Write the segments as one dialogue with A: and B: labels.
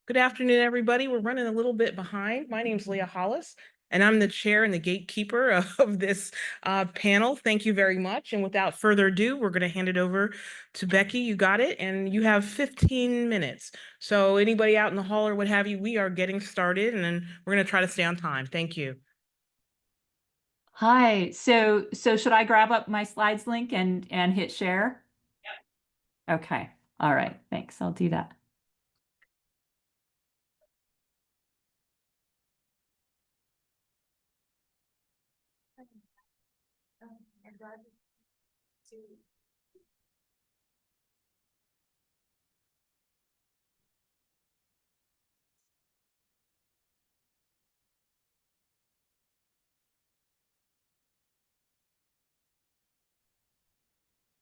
A: Good afternoon, everybody. We're running a little bit behind. My name's Leah Hollis, and I'm the chair and the gatekeeper of this panel. Thank you very much. And without further ado, we're going to hand it over to Becky. You got it, and you have 15 minutes. So anybody out in the hall or what have you, we are getting started, and then we're going to try to stay on time. Thank you.
B: Hi. So should I grab up my slides link and hit share? Okay. All right. Thanks. I'll do that.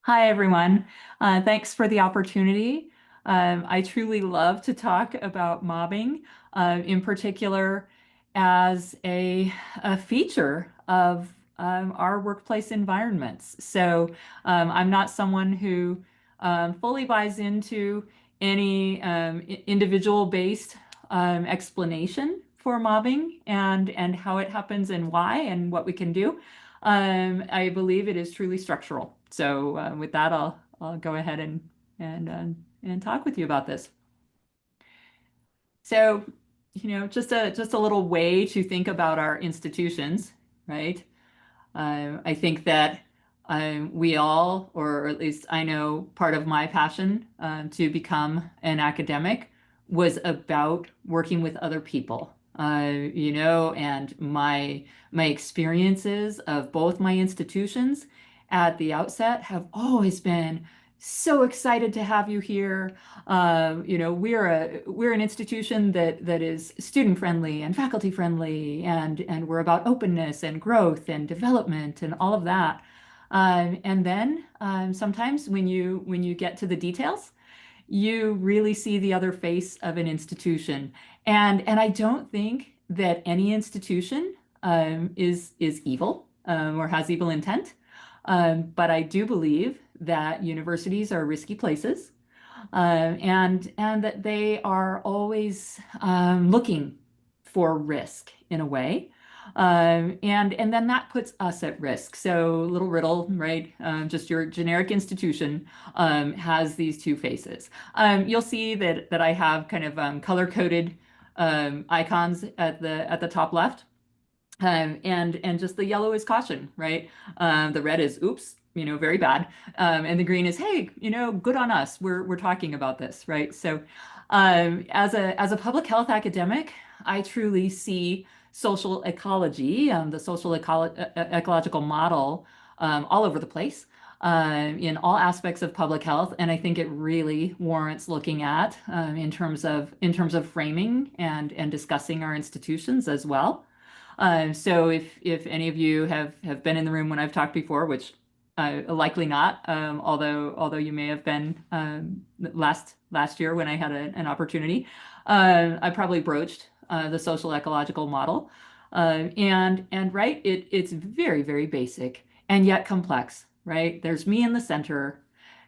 B: Hi, everyone. Thanks for the opportunity. I truly love to talk about mobbing, in particular as a feature of our workplace environments. So I'm not someone who fully buys into any individual-based explanation for mobbing and how it happens and why and what we can do. I believe it is truly structural. So with that, I'll go ahead and talk with you about this. So, just a little way to think about our institutions, right? I think that we all, or at least I know part of my passion to become an academic was about working with other people. And my experiences of both my institutions at the outset have always been so excited to have you here. We're an institution that is student friendly and faculty friendly, and we're about openness and growth and development and all of that. And then sometimes when you get to the details, you really see the other face of an institution. And I don't think that any institution is evil or has evil intent. But I do believe that universities are risky places, and that they are always looking for risk in a way. And then that puts us at risk. So little riddle, right? Just your generic institution has these two faces. You'll see that I have kind of color-coded icons at the top left. And just the yellow is caution, right? The red is oops, very bad. And the green is, hey, good on us. We're talking about this, right? So as a public health academic, I truly see social ecology, the ecological model all over the place. In all aspects of public health, and I think it really warrants looking at in terms of framing and discussing our institutions as well. So if any of you have been in the room when I've talked before, which likely not, although you may have been last year when I had an opportunity, I probably broached the social ecological model, and right, it's very, very basic and yet complex, right? There's me in the center.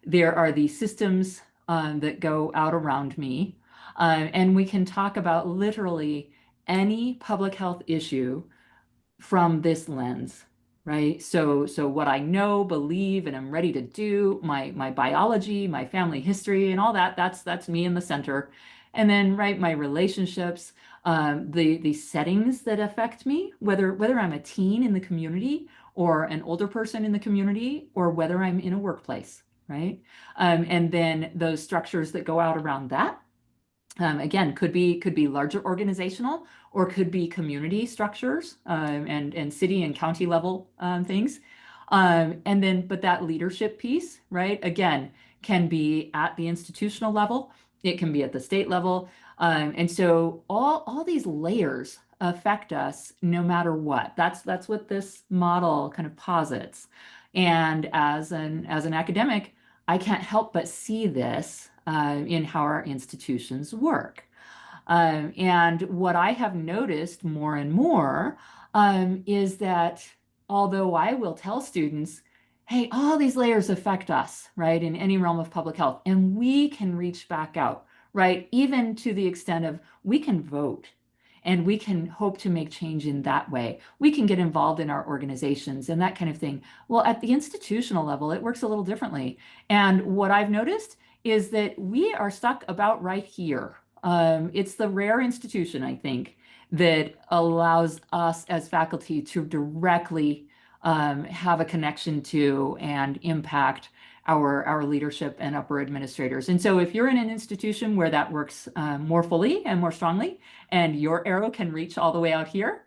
B: There are these systems that go out around me, and we can talk about literally any public health issue from this lens, right? So what I know, believe, and I'm ready to do, my biology, my family history, and all that, that's me in the center. And then, right, my relationships, the settings that affect me, whether I'm a teen in the community or an older person in the community, or whether I'm in a workplace, right? And then those structures that go out around that. Again, could be larger organizational or could be community structures and city and county level things. And then, but that leadership piece, right, again, can be at the institutional level, it can be at the state level. And so all these layers affect us no matter what. That's what this model kind of posits. And as an academic, I can't help but see this in how our institutions work. And what I have noticed more and more is that although I will tell students, hey, all these layers affect us, right, in any realm of public health, and we can reach back out, right? Even to the extent of we can vote and we can hope to make change in that way. We can get involved in our organizations and that kind of thing. Well, at the institutional level, it works a little differently. And what I've noticed is that we are stuck about right here. It's the rare institution, I think, that allows us as faculty to directly have a connection to and impact our leadership and upper administrators. And so if you're in an institution where that works more fully and more strongly, and your arrow can reach all the way out here,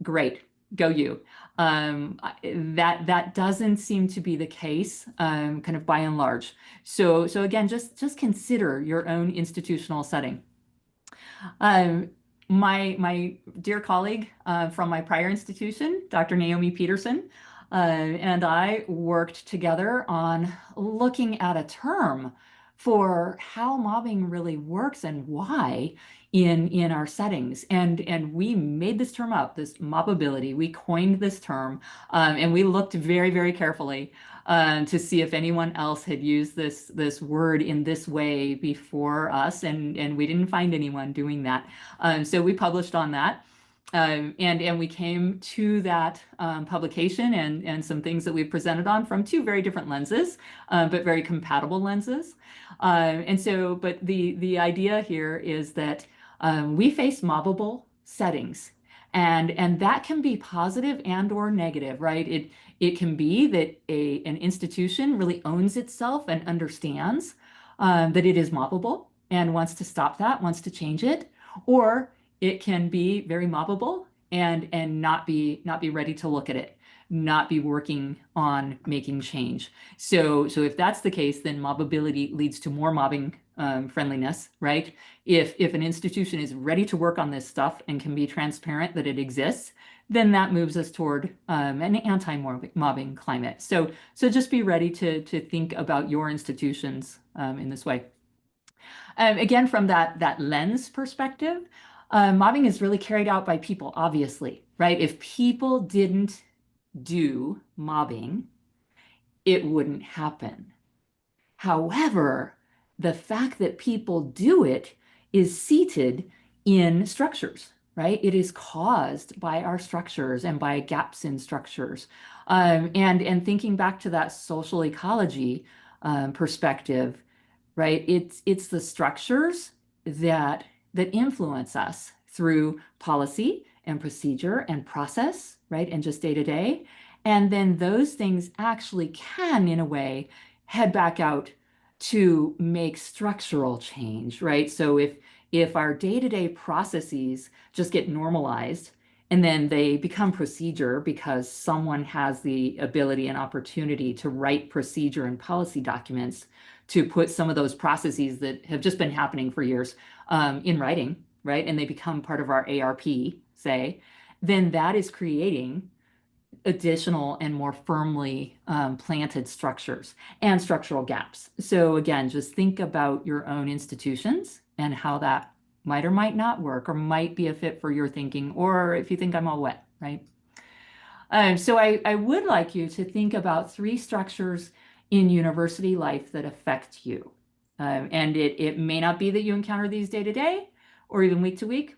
B: great, go you. That doesn't seem to be the case, kind of by and large. So again, just consider your own institutional setting. Um, my dear colleague from my prior institution, Dr. Naomi Peterson, and I worked together on looking at a term for how mobbing really works and why in our settings. And we made this term up, this mobbability. We coined this term, and we looked very, very carefully to see if anyone else had used this word in this way before us, and we didn't find anyone doing that. So we published on that. And we came to that publication and some things that we presented on from two very different lenses, but very compatible lenses. But the idea here is that we face mobbable settings, and that can be positive and or negative, right? It can be that an institution really owns itself and understands that it is mobbable and wants to stop that, wants to change it, or it can be very mobbable and not be ready to look at it, not be working on making change. So if that's the case, then mobbability leads to more mobbing friendliness, right? If an institution is ready to work on this stuff and can be transparent that it exists, then that moves us toward an anti-mobbing climate. So just be ready to think about your institutions in this way. Again, from that lens perspective, mobbing is really carried out by people, obviously, right? If people didn't do mobbing, it wouldn't happen. However, the fact that people do it is seated in structures, right? It is caused by our structures and by gaps in structures. And thinking back to that social ecology perspective, right? It's the structures that influence us through policy and procedure and process, right? And just day to day. And then those things actually can, in a way, head back out to make structural change, right? So if our day-to-day processes just get normalized and then they become procedure because someone has the ability and opportunity to write procedure and policy documents to put some of those processes that have just been happening for years in writing, right? And they become part of our ARP, say, then that is creating additional and more firmly planted structures and structural gaps. So again, just think about your own institutions and how that might or might not work or might be a fit for your thinking, or if you think I'm all wet, right? So I would like you to think about 3 structures in university life that affect you. And it may not be that you encounter these day to day or even week to week.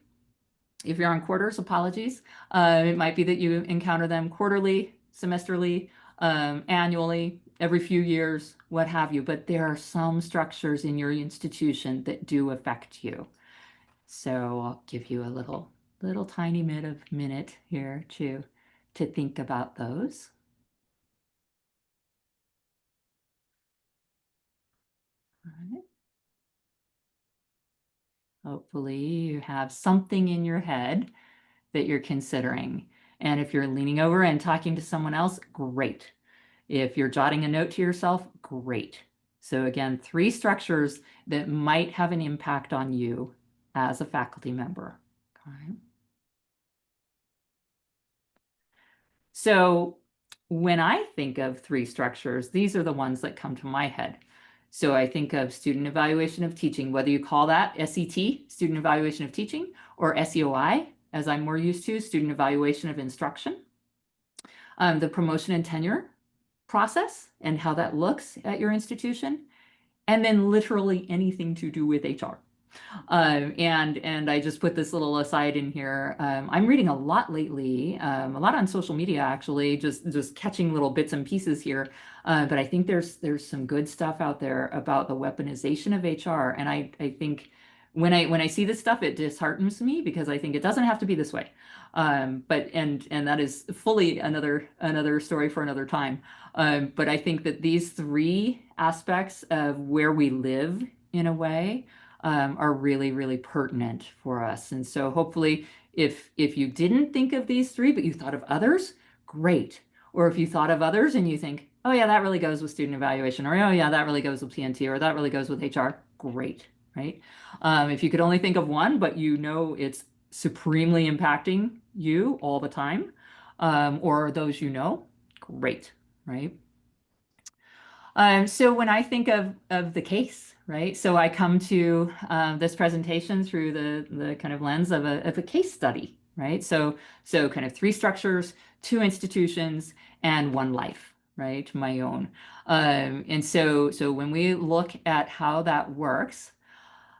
B: If you're on quarters, apologies. It might be that you encounter them quarterly, semesterly, annually, every few years, what have you. But there are some structures in your institution that do affect you. So I'll give you a little tiny minute here to think about those. All right. Hopefully you have something in your head that you're considering. And if you're leaning over and talking to someone else, great. If you're jotting a note to yourself, great. So again, 3 structures that might have an impact on you as a faculty member. Okay. So when I think of 3 structures, these are the ones that come to my head. So I think of student evaluation of teaching, whether you call that SET, student evaluation of teaching, or SEOI, as I'm more used to, student evaluation of instruction. The promotion and tenure process and how that looks at your institution, and then literally anything to do with HR, And I just put this little aside in here. I'm reading a lot lately, a lot on social media actually, just catching little bits and pieces here. But I think there's some good stuff out there about the weaponization of HR, and I think when I see this stuff, it disheartens me because I think it doesn't have to be this way. But and that is fully another story for another time. But I think that these three aspects of where we live in a way are really, really pertinent for us. And so hopefully if you didn't think of these three, but you thought of others, great. Or if you thought of others and you think, oh yeah, that really goes with student evaluation, or oh yeah, that really goes with PNT, or that really goes with HR, great, right? If you could only think of one, but you know it's supremely impacting you all the time, or those you know, great, right? So when I think of the case, right? So I come to this presentation through the kind of lens of a case study, right? So kind of three structures, two institutions, and one life, right? My own. And so when we look at how that works,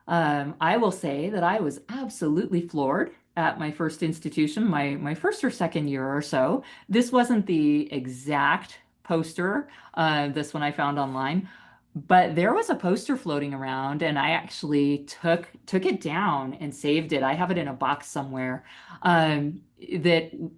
B: I will say that I was absolutely floored at my first institution, my first or second year or so. This wasn't the exact poster, this one I found online, but there was a poster floating around, and I actually took it down and saved it. I have it in a box somewhere. That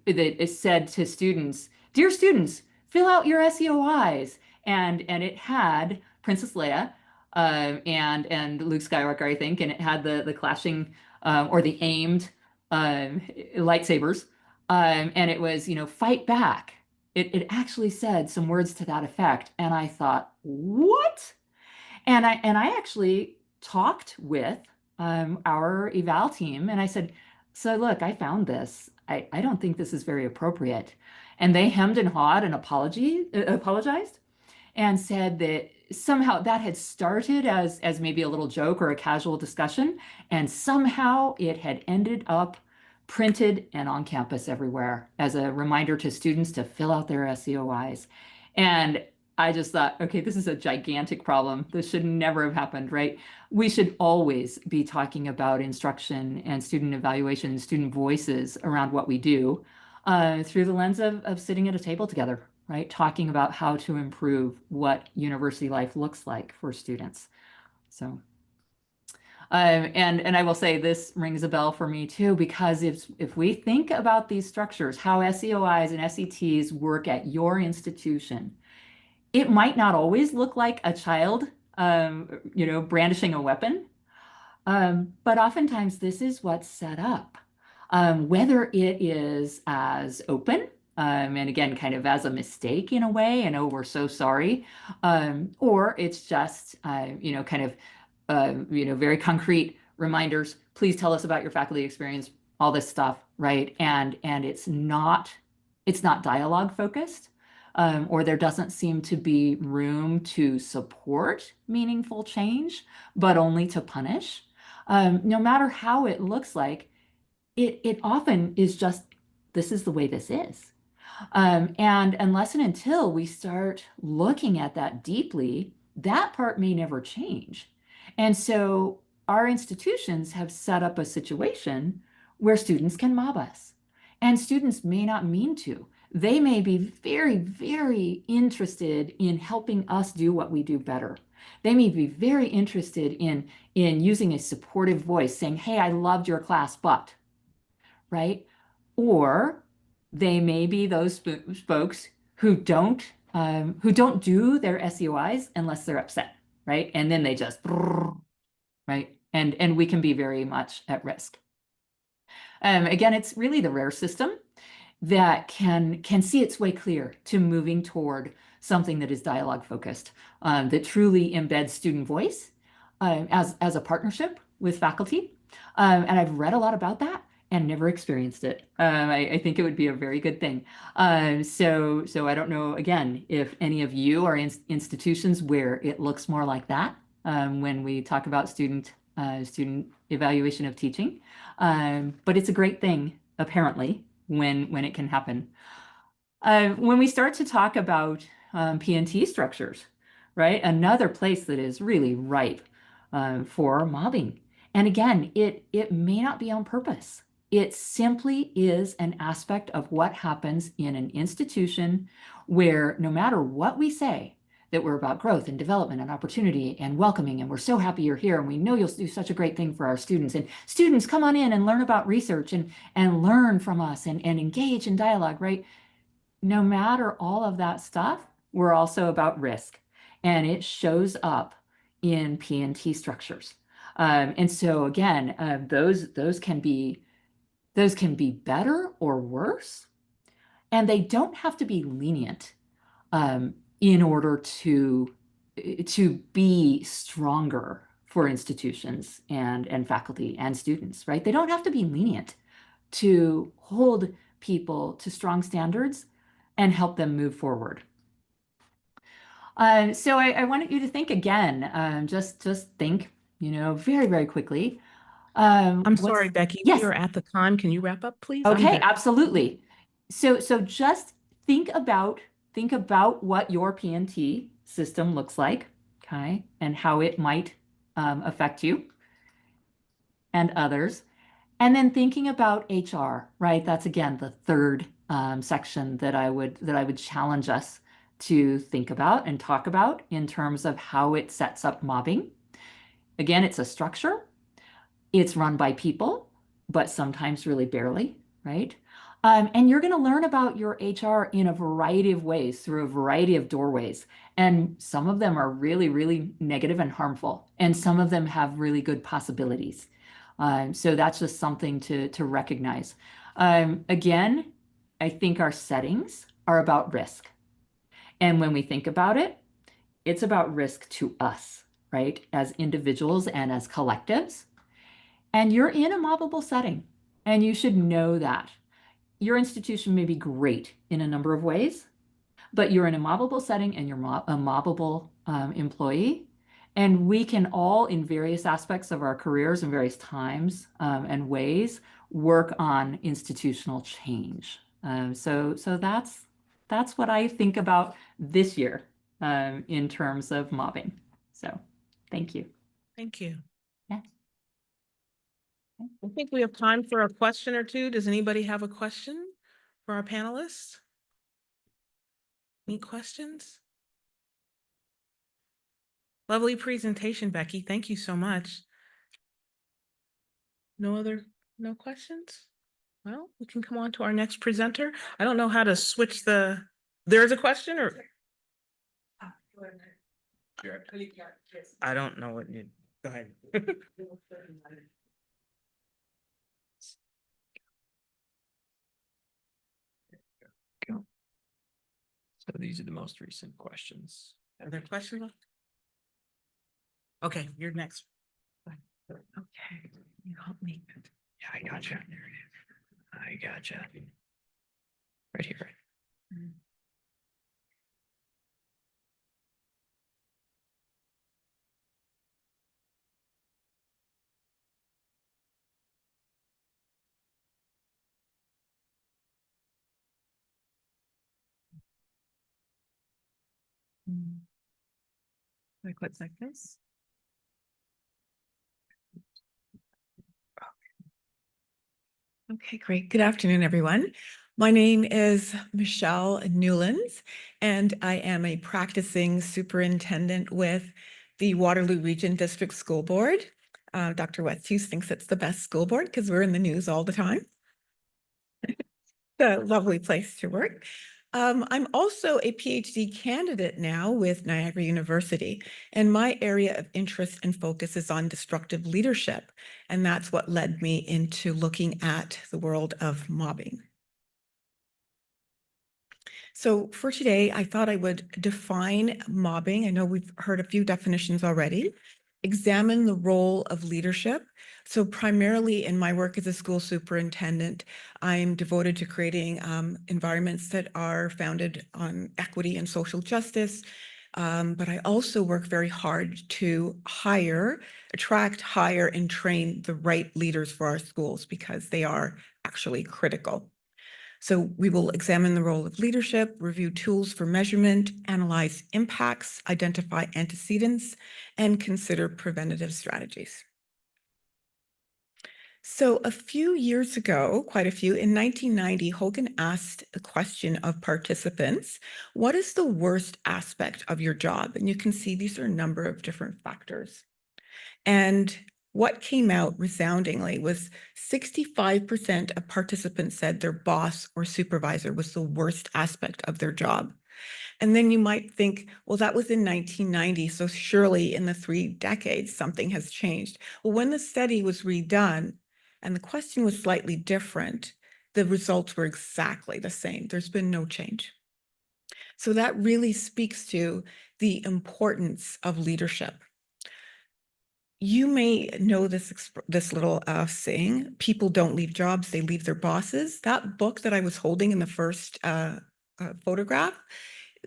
B: it said to students, "Dear students, fill out your SEOIs," and it had Princess Leia and Luke Skywalker, I think, and it had the clashing or the aimed lightsabers, and it was, fight back. It actually said some words to that effect, and I thought, what? And I actually talked with our eval team, and I said, so look, I found this. I don't think this is very appropriate. And they hemmed and hawed and apologized and said that somehow that had started as maybe a little joke or a casual discussion, and somehow it had ended up printed and on campus everywhere as a reminder to students to fill out their SEOIs. And I just thought, okay, this is a gigantic problem. This should never have happened, right? We should always be talking about instruction and student evaluation and student voices around what we do through the lens of sitting at a table together, right? Talking about how to improve what university life looks like for students. So, and I will say this rings a bell for me too, because if we think about these structures, how SEOIs and SETs work at your institution, it might not always look like a child, brandishing a weapon, but oftentimes this is what's set up. Whether it is as open, and again, kind of as a mistake in a way, and oh, we're so sorry, or it's just, kind of, very concrete reminders. Please tell us about your faculty experience, all this stuff, right? And it's not dialogue focused, or there doesn't seem to be room to support meaningful change, but only to punish. No matter how it looks like, it often is just, this is the way this is. And unless and until we start looking at that deeply, that part may never change. And so our institutions have set up a situation where students can mob us. And students may not mean to. They may be very, very interested in helping us do what we do better. They may be very interested in using a supportive voice saying, hey, I loved your class, but, right? Or they may be those folks who don't do their SEOIs unless they're upset, right? And then they just, right? And we can be very much at risk. Again, it's really the rare system that can see its way clear to moving toward something that is dialogue focused, that truly embeds student voice as a partnership with faculty. And I've read a lot about that and never experienced it. I think it would be a very good thing. So I don't know, again, if any of you are in institutions where it looks more like that when we talk about student evaluation of teaching. But it's a great thing, apparently, when it can happen. When we start to talk about PNT structures, right? Another place that is really ripe for mobbing. And again, it may not be on purpose. It simply is an aspect of what happens in an institution where no matter what we say, that we're about growth and development and opportunity and welcoming, and we're so happy you're here, and we know you'll do such a great thing for our students. And students, come on in and learn about research and learn from us and engage in dialogue, right? No matter all of that stuff, we're also about risk, and it shows up in P&T structures. And so again, those can be better or worse, and they don't have to be lenient in order to be stronger for institutions and faculty and students, right? They don't have to be lenient to hold people to strong standards and help them move forward. So I wanted you to think again, just think, very, very quickly.
A: I'm sorry, Becky, we
B: Yes.
A: are at the time. Can you wrap up, please? I'm
B: Okay,
A: very.
B: absolutely. So just think about what your P&T system looks like, okay, and how it might affect you and others. And then thinking about HR, right? That's again the third section that I would challenge us to think about and talk about in terms of how it sets up mobbing. Again, it's a structure. It's run by people, but sometimes really barely, right? And you're going to learn about your HR in a variety of ways through a variety of doorways. And some of them are really, really negative and harmful, and some of them have really good possibilities. So that's just something to recognize. Again, I think our settings are about risk. And when we think about it, it's about risk to us, right? As individuals and as collectives. And you're in a mobbable setting, and you should know that. Your institution may be great in a number of ways, but you're in a mobbable setting and you're a mobbable employee. And we can all, in various aspects of our careers and various times and ways, work on institutional change. So that's what I think about this year in terms of mobbing. So thank you.
A: Thank you.
B: Yeah.
A: I think we have time for a question or two. Does anybody have a question for our panelists? Any questions? Lovely presentation, Becky. Thank you so much. No questions? Well, we can come on to our next presenter. I don't know how to switch there's a question or? I don't know what you, go ahead.
C: So these are the most recent questions.
A: Are there questions? Okay, you're next.
C: Okay, you help me. Yeah, I gotcha. I gotcha. Right here.
D: Like what's like this? Okay, great. Good afternoon, everyone. My name is Michelle Newlands, and I am a practicing superintendent with the Waterloo Region District School Board. Dr. Westhuse thinks it's the best school board because we're in the news all the time. A lovely place to work. I'm also a PhD candidate now with Niagara University, and my area of interest and focus is on destructive leadership, and that's what led me into looking at the world of mobbing. So for today, I thought I would define mobbing. I know we've heard a few definitions already. Examine the role of leadership. So primarily in my work as a school superintendent, I'm devoted to creating environments that are founded on equity and social justice. But I also work very hard to attract, hire, and train the right leaders for our schools because they are actually critical. So we will examine the role of leadership, review tools for measurement, analyze impacts, identify antecedents, and consider preventative strategies. So a few years ago, quite a few, in 1990, Hogan asked a question of participants, what is the worst aspect of your job? And you can see these are a number of different factors. And what came out resoundingly was 65% of participants said their boss or supervisor was the worst aspect of their job. And then you might think, well, that was in 1990, so surely in the 3 decades, something has changed. Well, when the study was redone and the question was slightly different, the results were exactly the same. There's been no change. So that really speaks to the importance of leadership. You may know this little saying, people don't leave jobs, they leave their bosses. That book that I was holding in the first photograph,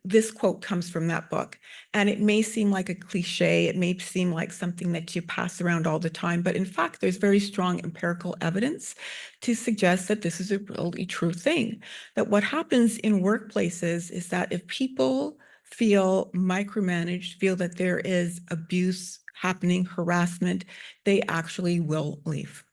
D: this quote comes from that book. And it may seem like a cliche, it may seem like something that you pass around all the time, but in fact, there's very strong empirical evidence to suggest that this is a really true thing. That what happens in workplaces is that if people feel micromanaged, feel that there is abuse happening, harassment, they actually will leave.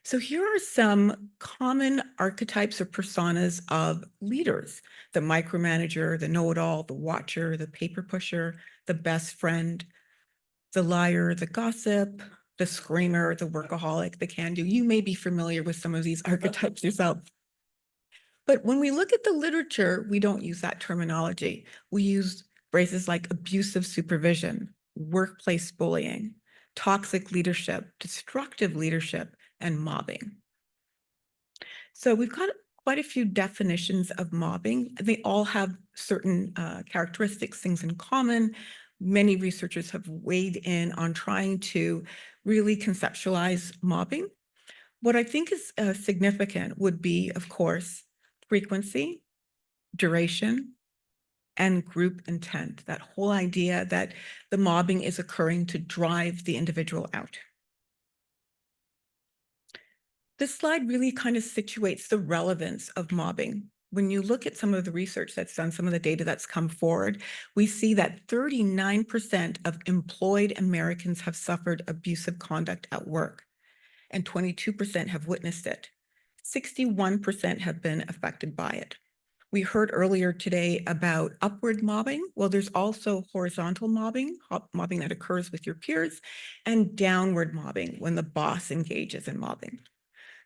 D: So here are some common archetypes or personas of leaders: the micromanager, the know-it-all, the watcher, the paper pusher, the best friend, the liar, the gossip, the screamer, the workaholic, the can-do. You may be familiar with some of these archetypes yourself. But when we look at the literature, we don't use that terminology. We use phrases like abusive supervision, workplace bullying, toxic leadership, destructive leadership, and mobbing. So we've got quite a few definitions of mobbing. They all have certain characteristics, things in common. Many researchers have weighed in on trying to really conceptualize mobbing. What I think is significant would be, of course, frequency, duration, and group intent. That whole idea that the mobbing is occurring to drive the individual out. This slide really kind of situates the relevance of mobbing. When you look at some of the research that's done, some of the data that's come forward, we see that 39% of employed Americans have suffered abusive conduct at work, and 22% have witnessed it. 61% have been affected by it. We heard earlier today about upward mobbing. Well, there's also horizontal mobbing, mobbing that occurs with your peers, and downward mobbing when the boss engages in mobbing.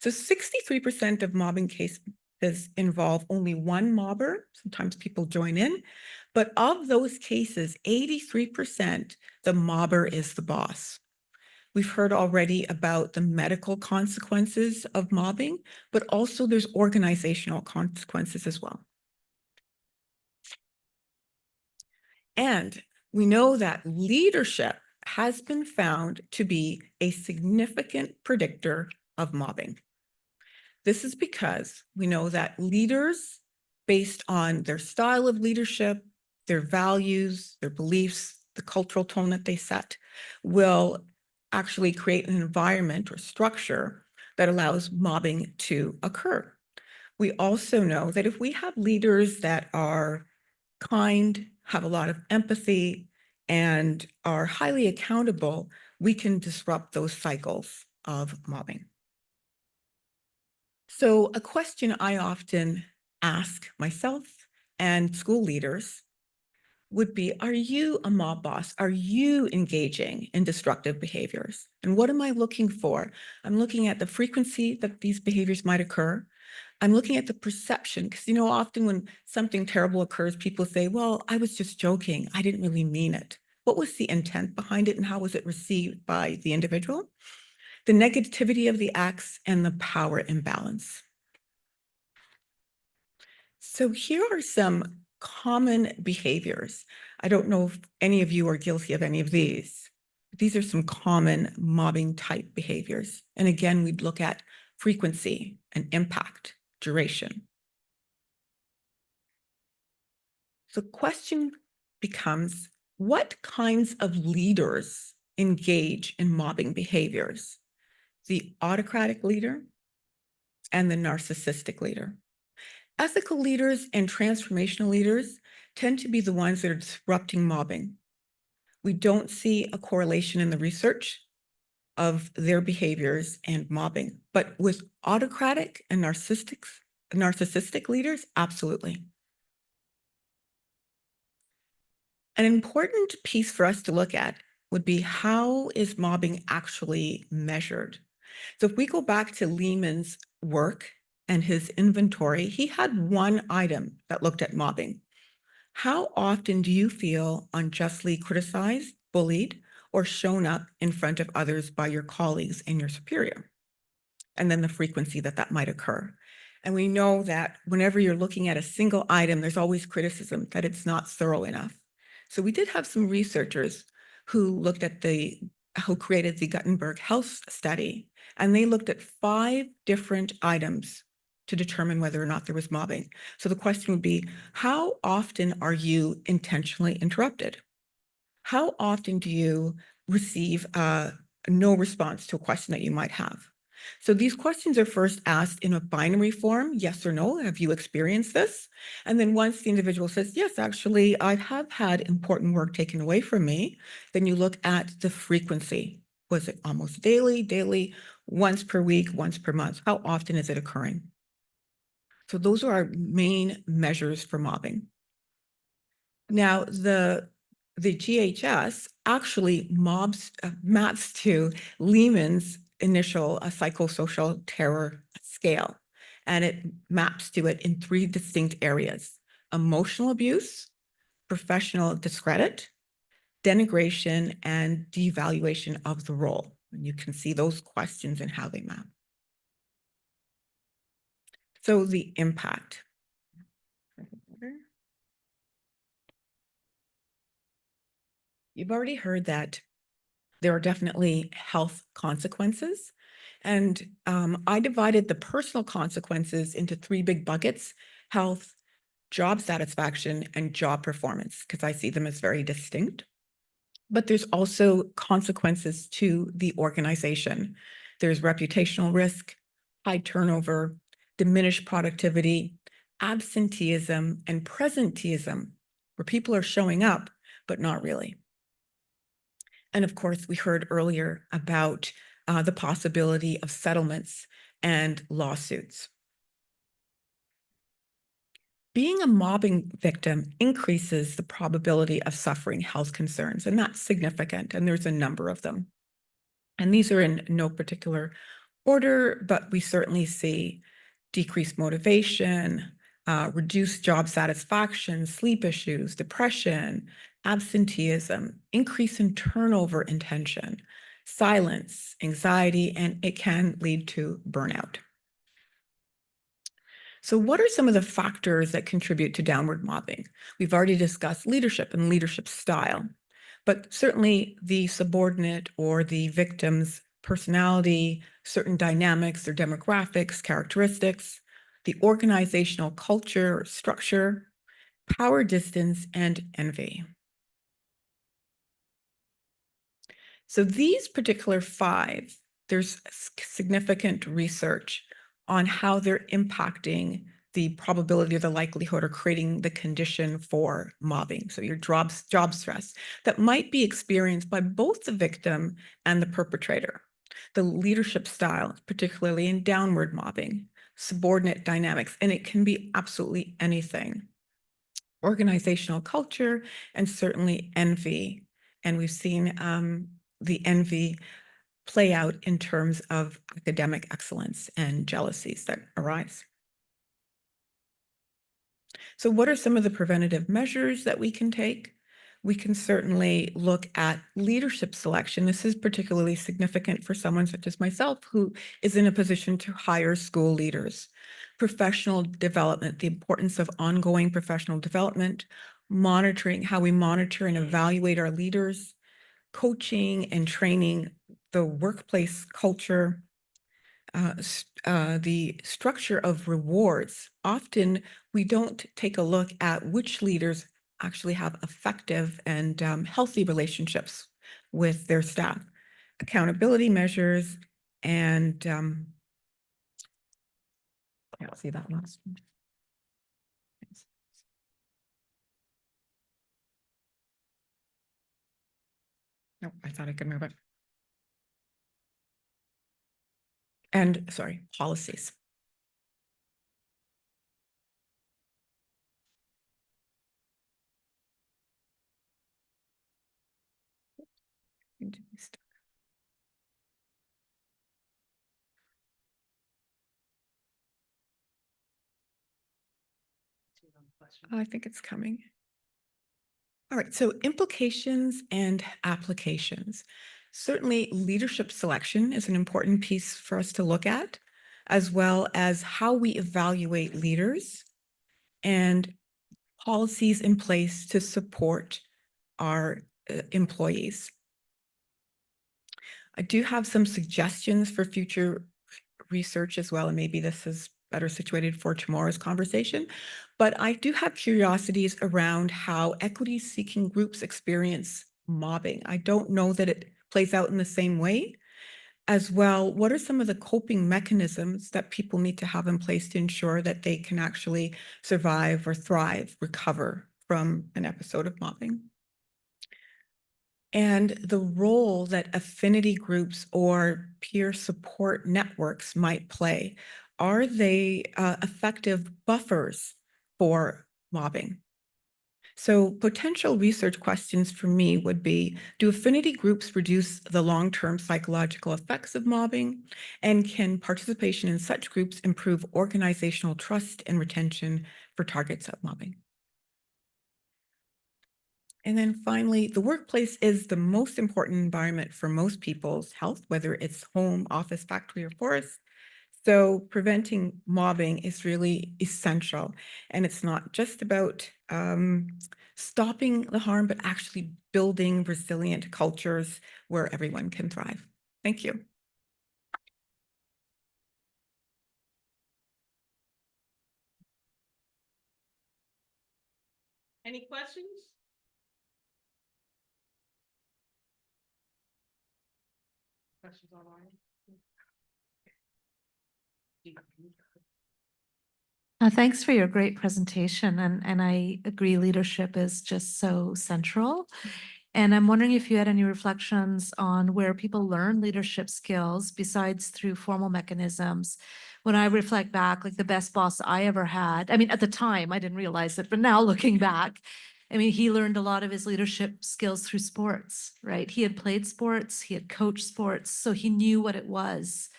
D: So 63% of mobbing cases involve only one mobber. Sometimes people join in, but of those cases, 83%, the mobber is the boss. We've heard already about the medical consequences of mobbing, but also there's organizational consequences as well. And we know that leadership has been found to be a significant predictor of mobbing. This is because we know that leaders, based on their style of leadership, their values, their beliefs, the cultural tone that they set, will actually create an environment or structure that allows mobbing to occur. We also know that if we have leaders that are kind, have a lot of empathy, and are highly accountable, we can disrupt those cycles of mobbing. So a question I often ask myself and school leaders would be, are you a mob boss? Are you engaging in destructive behaviors? And what am I looking for? I'm looking at the frequency that these behaviors might occur. I'm looking at the perception, because often when something terrible occurs, people say, well, I was just joking. I didn't really mean it. What was the intent behind it and how was it received by the individual? The negativity of the acts and the power imbalance. So here are some common behaviors. I don't know if any of you are guilty of any of these. These are some common mobbing type behaviors. And again, we'd look at frequency and impact, duration. So the question becomes, what kinds of leaders engage in mobbing behaviors? The autocratic leader and the narcissistic leader. Ethical leaders and transformational leaders tend to be the ones that are disrupting mobbing. We don't see a correlation in the research, of their behaviors and mobbing. But with autocratic and narcissistic leaders, absolutely. An important piece for us to look at would be, how is mobbing actually measured? So if we go back to Lehman's work and his inventory, he had one item that looked at mobbing. How often do you feel unjustly criticized, bullied, or shown up in front of others by your colleagues and your superior? And then the frequency that that might occur. And we know that whenever you're looking at a single item, there's always criticism that it's not thorough enough. So we did have some researchers who created the Gutenberg Health Study, and they looked at 5 different items to determine whether or not there was mobbing. So the question would be, how often are you intentionally interrupted? How often do you receive no response to a question that you might have? So these questions are first asked in a binary form, yes or no, have you experienced this? And then once the individual says, yes, actually, I have had important work taken away from me, then you look at the frequency. Was it almost daily, once per week, once per month? How often is it occurring? So those are our main measures for mobbing. Now, the GHS actually maps to Lehman's initial psychosocial terror scale, and it maps to it in 3 distinct areas: emotional abuse, professional discredit, denigration, and devaluation of the role. And you can see those questions and how they map. So the impact. You've already heard that there are definitely health consequences. And I divided the personal consequences into 3 big buckets: health, job satisfaction, and job performance, because I see them as very distinct. But there's also consequences to the organization. There's reputational risk, high turnover, diminished productivity, absenteeism, and presenteeism, where people are showing up, but not really. And of course, we heard earlier about the possibility of settlements and lawsuits. Being a mobbing victim increases the probability of suffering health concerns, and that's significant, and there's a number of them. And these are in no particular order, but we certainly see decreased motivation, reduced job satisfaction, sleep issues, depression, absenteeism, increase in turnover and tension, silence, anxiety, and it can lead to burnout. So what are some of the factors that contribute to downward mobbing? We've already discussed leadership and leadership style, but certainly the subordinate or the victim's personality, certain dynamics, their demographics, characteristics, the organizational culture or structure, power distance, and envy. So these particular 5, there's significant research on how they're impacting the probability or the likelihood or creating the condition for mobbing. So your job stress that might be experienced by both the victim and the perpetrator. The leadership style, particularly in downward mobbing, subordinate dynamics, and it can be absolutely anything. Organizational culture, and certainly envy. And we've seen the envy play out in terms of academic excellence and jealousies that arise. So what are some of the preventative measures that we can take? We can certainly look at leadership selection. This is particularly significant for someone such as myself who is in a position to hire school leaders. Professional development, the importance of ongoing professional development, monitoring, how we monitor and evaluate our leaders, coaching and training, the workplace culture, the structure of rewards. Often we don't take a look at which leaders actually have effective and healthy relationships with their staff. Accountability measures and I don't see that last one. Nope, I thought I could move it. and sorry, policies. I think it's coming. All right, so implications and applications. Certainly, leadership selection is an important piece for us to look at, as well as how we evaluate leaders and policies in place to support our employees. I do have some suggestions for future research as well, and maybe this is better situated for tomorrow's conversation. But I do have curiosities around how equity-seeking groups experience mobbing. I don't know that it plays out in the same way. As well, what are some of the coping mechanisms that people need to have in place to ensure that they can actually survive or thrive, recover from an episode of mobbing? And the role that affinity groups or peer support networks might play. Are they effective buffers for mobbing? So potential research questions for me would be, do affinity groups reduce the long-term psychological effects of mobbing? And can participation in such groups improve organizational trust and retention for targets of mobbing? And then finally, the workplace is the most important environment for most people's health, whether it's home, office, factory, or forest. So preventing mobbing is really essential. And it's not just about stopping the harm, but actually building resilient cultures where everyone can thrive. Thank you. Any questions? Questions online?
E: Thanks for your great presentation, and I agree leadership is just so central. And I'm wondering if you had any reflections on where people learn leadership skills besides through formal mechanisms. When I reflect back, like the best boss I ever had, I mean, at the time I didn't realize it, but now looking back, I mean, he learned a lot of his leadership skills through sports, right? He had played sports, he had coached sports, so he knew what it was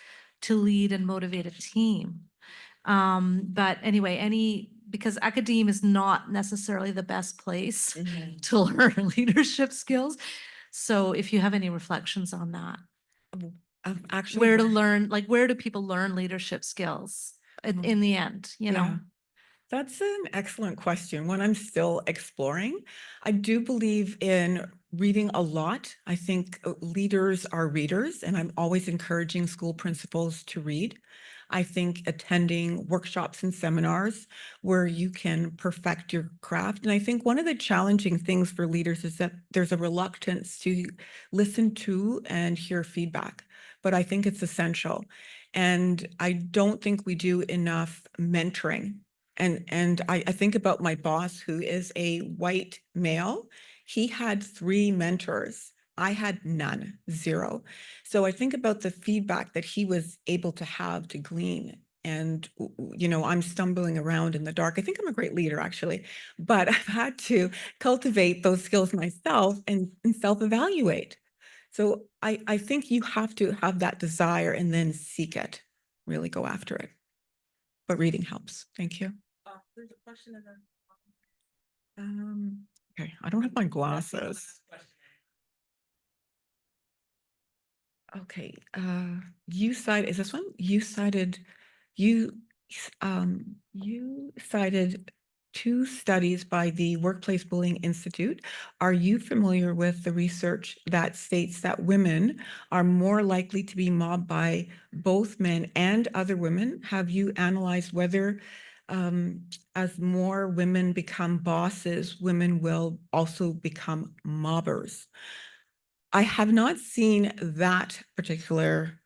E: to lead and motivate a team. But anyway, because academe is not necessarily the best place to learn leadership skills. So if you have any reflections on that,
D: Actually,
E: where to learn, like where do people learn leadership skills in the end, you know?
D: Yeah. That's an excellent question, one I'm still exploring. I do believe in reading a lot. I think leaders are readers, and I'm always encouraging school principals to read. I think attending workshops and seminars where you can perfect your craft. And I think one of the challenging things for leaders is that there's a reluctance to listen to and hear feedback, but I think it's essential. And I don't think we do enough mentoring. And I think about my boss, who is a white male. He had 3 mentors. I had none, 0. So I think about the feedback that he was able to have to glean. And, you know, I'm stumbling around in the dark. I think I'm a great leader, actually, but I've had to cultivate those skills myself and self-evaluate. So I think you have to have that desire and then seek it, really go after it. But reading helps. Thank you. There's a question in the. Okay, I don't have my glasses. Okay, you cited, is this one? You cited 2 studies by the Workplace Bullying Institute. Are you familiar with the research that states that women are more likely to be mobbed by both men and other women? Have you analyzed whether as more women become bosses, women will also become mobbers? I have not seen that particular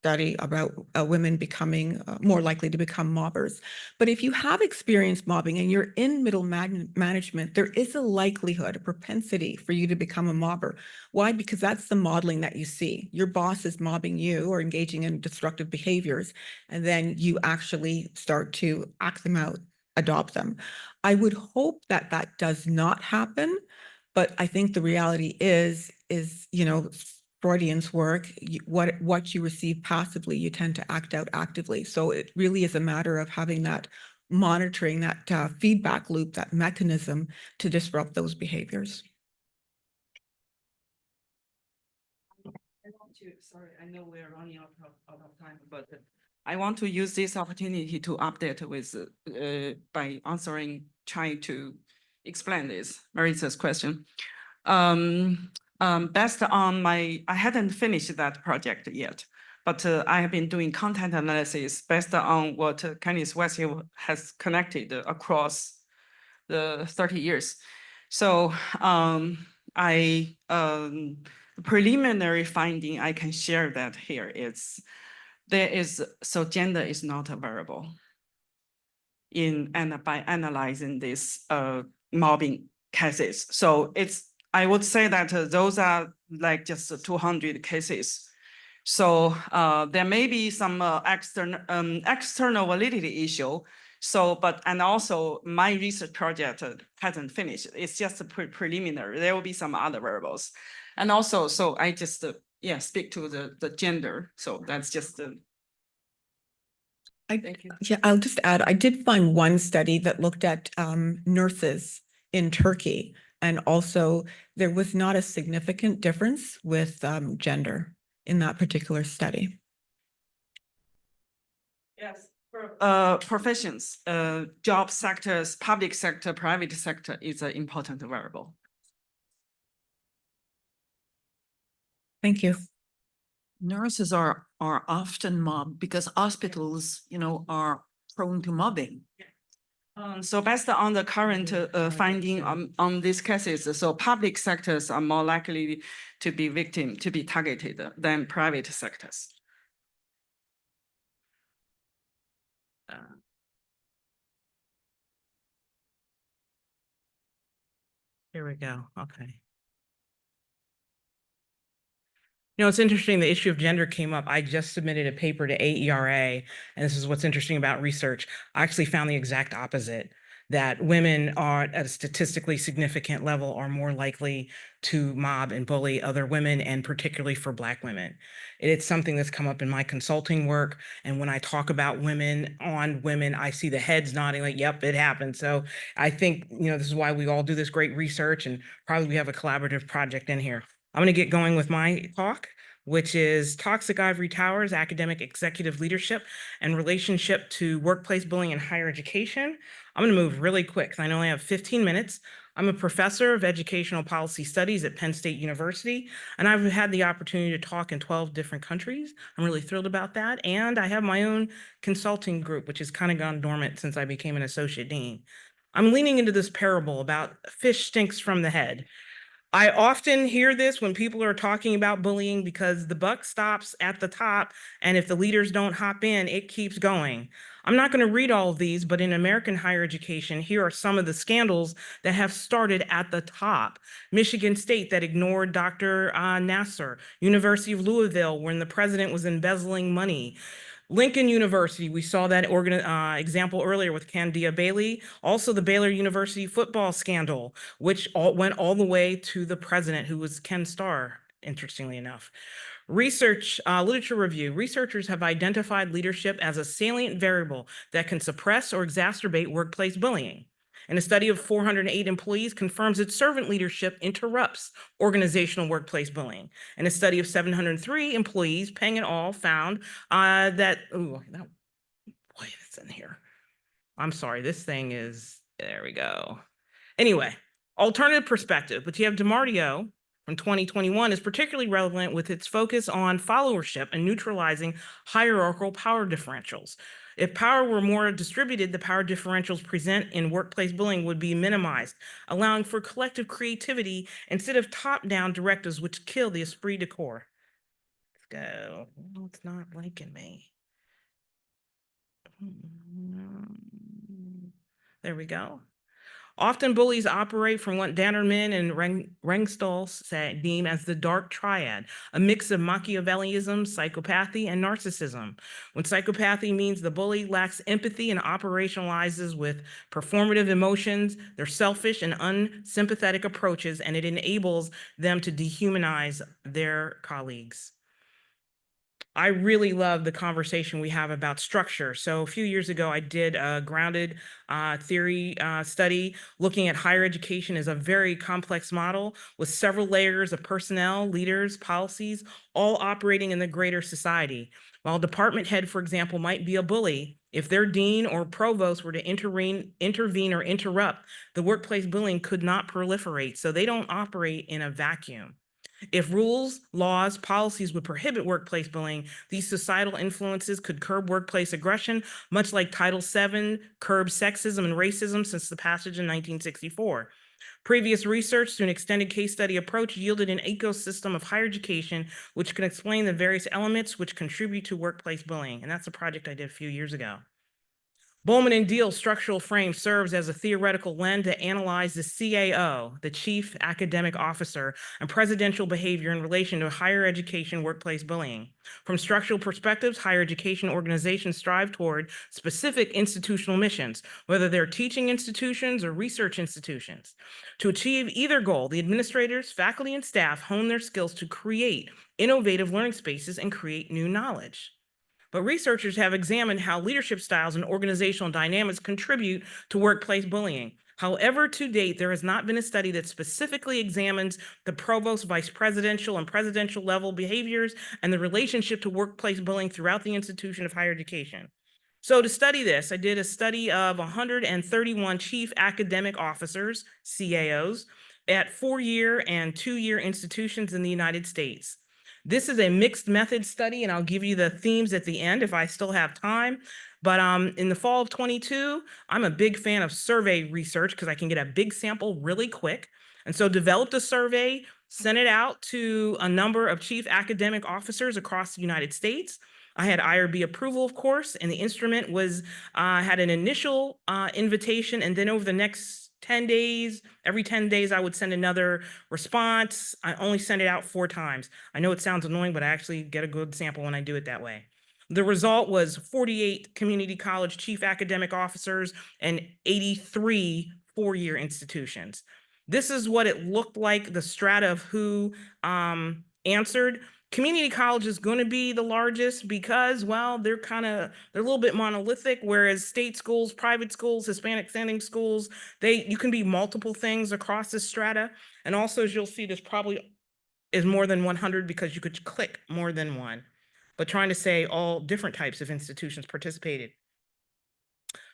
D: study about women becoming more likely to become mobbers. But if you have experienced mobbing and you're in middle management, there is a likelihood, a propensity for you to become a mobber. Why? Because that's the modeling that you see. Your boss is mobbing you or engaging in destructive behaviors, and then you actually start to act them out, adopt them. I would hope that that does not happen, but I think the reality is, Freudian's work, what you receive passively, you tend to act out actively. So it really is a matter of having that monitoring, that feedback loop, that mechanism to disrupt those behaviors.
F: Sorry, I know we're running out of time, but I want to use this opportunity to update with, by trying to explain this, Maritza's question. Based on I hadn't finished that project yet, but I have been doing content analysis based on what Kenneth Westhill has connected across the 30 years. So preliminary finding I can share that here is gender is not a variable by analyzing this mobbing cases. So I would say that those are like just 200 cases. So there may be some external validity issue. So, and also my research project hasn't finished. It's just a preliminary. There will be some other variables. And also, so I just, speak to the gender. So that's just thank you.
D: Yeah, I'll just add, I did find one study that looked at nurses in Turkey, and also there was not a significant difference with gender in that particular study.
F: Yes, professions, job sectors, public sector, private sector is an important variable.
D: Thank you.
G: Nurses are often mobbed because hospitals, are prone to mobbing.
F: So based on the current finding on these cases, so public sectors are more likely to be targeted than private sectors.
A: Here we go. Okay. It's interesting, the issue of gender came up. I just submitted a paper to AERA, and this is what's interesting about research. I actually found the exact opposite, that women are at a statistically significant level are more likely to mob and bully other women, and particularly for Black women. It's something that's come up in my consulting work. And when I talk about women on women, I see the heads nodding like, yep, it happened. So I think, this is why we all do this great research, and probably we have a collaborative project in here. I'm going to get going with my talk, which is Toxic Ivory Towers, Academic Executive Leadership and Relationship to Workplace Bullying in Higher Education. I'm going to move really quick because I only have 15 minutes. I'm a professor of educational policy studies at Penn State University, and I've had the opportunity to talk in 12 different countries. I'm really thrilled about that. And I have my own consulting group, which has kind of gone dormant since I became an associate dean. I'm leaning into this parable about fish stinks from the head. I often hear this when people are talking about bullying because the buck stops at the top, and if the leaders don't hop in, it keeps going. I'm not going to read all of these, but in American higher education, here are some of the scandals that have started at the top. Michigan State that ignored Dr. Nasser, University of Louisville, when the president was embezzling money. Lincoln University, we saw that example earlier with Candia Bailey. Also the Baylor University football scandal, which went all the way to the president, who was Ken Starr, interestingly enough. Research, literature review. Researchers have identified leadership as a salient variable that can suppress or exacerbate workplace bullying. And a study of 408 employees confirms that servant leadership interrupts organizational workplace bullying. And a study of 703 employees, paying it all, found boy, it's in here. I'm sorry, this thing is, there we go. Anyway, alternative perspective, but you have DiMartio from 2021 is particularly relevant with its focus on followership and neutralizing hierarchical power differentials. If power were more distributed, the power differentials present in workplace bullying would be minimized, allowing for collective creativity instead of top-down directives which kill the esprit de corps. Let's go. Oh, it's not liking me. There we go. Often bullies operate from what Dannerman and Rengstall deem as the dark triad, a mix of Machiavellism, psychopathy, and narcissism. When psychopathy means the bully lacks empathy and operationalizes with performative emotions, they're selfish and unsympathetic approaches, and it enables them to dehumanize their colleagues. I really love the conversation we have about structure. So a few years ago, I did a grounded theory study looking at higher education as a very complex model with several layers of personnel, leaders, policies, all operating in the greater society. While department head, for example, might be a bully, if their dean or provost were to intervene or interrupt, the workplace bullying could not proliferate. So they don't operate in a vacuum. If rules, laws, policies would prohibit workplace bullying, these societal influences could curb workplace aggression, much like Title VII curbed sexism and racism since the passage in 1964. Previous research through an extended case study approach yielded an ecosystem of higher education, which can explain the various elements which contribute to workplace bullying. And that's a project I did a few years ago. Bowman and Deal's structural frame serves as a theoretical lens to analyze the CAO, the Chief Academic Officer, and presidential behavior in relation to higher education workplace bullying. From structural perspectives, higher education organizations strive toward specific institutional missions, whether they're teaching institutions or research institutions. To achieve either goal, the administrators, faculty, and staff hone their skills to create innovative learning spaces and create new knowledge. But researchers have examined how leadership styles and organizational dynamics contribute to workplace bullying. However, to date, there has not been a study that specifically examines the provost, vice presidential, and presidential level behaviors and the relationship to workplace bullying throughout the institution of higher education. So to study this, I did a study of 131 chief academic officers, CAOs, at 4-year and 2-year institutions in the United States. This is a mixed method study, and I'll give you the themes at the end if I still have time. But in the fall of 22, I'm a big fan of survey research because I can get a big sample really quick. And so developed a survey, sent it out to a number of chief academic officers across the United States. I had IRB approval, of course, and the instrument was had an initial invitation, and then over the next 10 days, every 10 days, I would send another response. I only send it out 4 times. I know it sounds annoying, but I actually get a good sample when I do it that way. The result was 48 community college chief academic officers and 83 4-year institutions. This is what it looked like, the strata of who answered. Community college is going to be the largest because, well, they're a little bit monolithic, whereas state schools, private schools, Hispanic sending schools, you can be multiple things across the strata. And also, as you'll see, there's probably is more than 100 because you could click more than one, but trying to say all different types of institutions participated.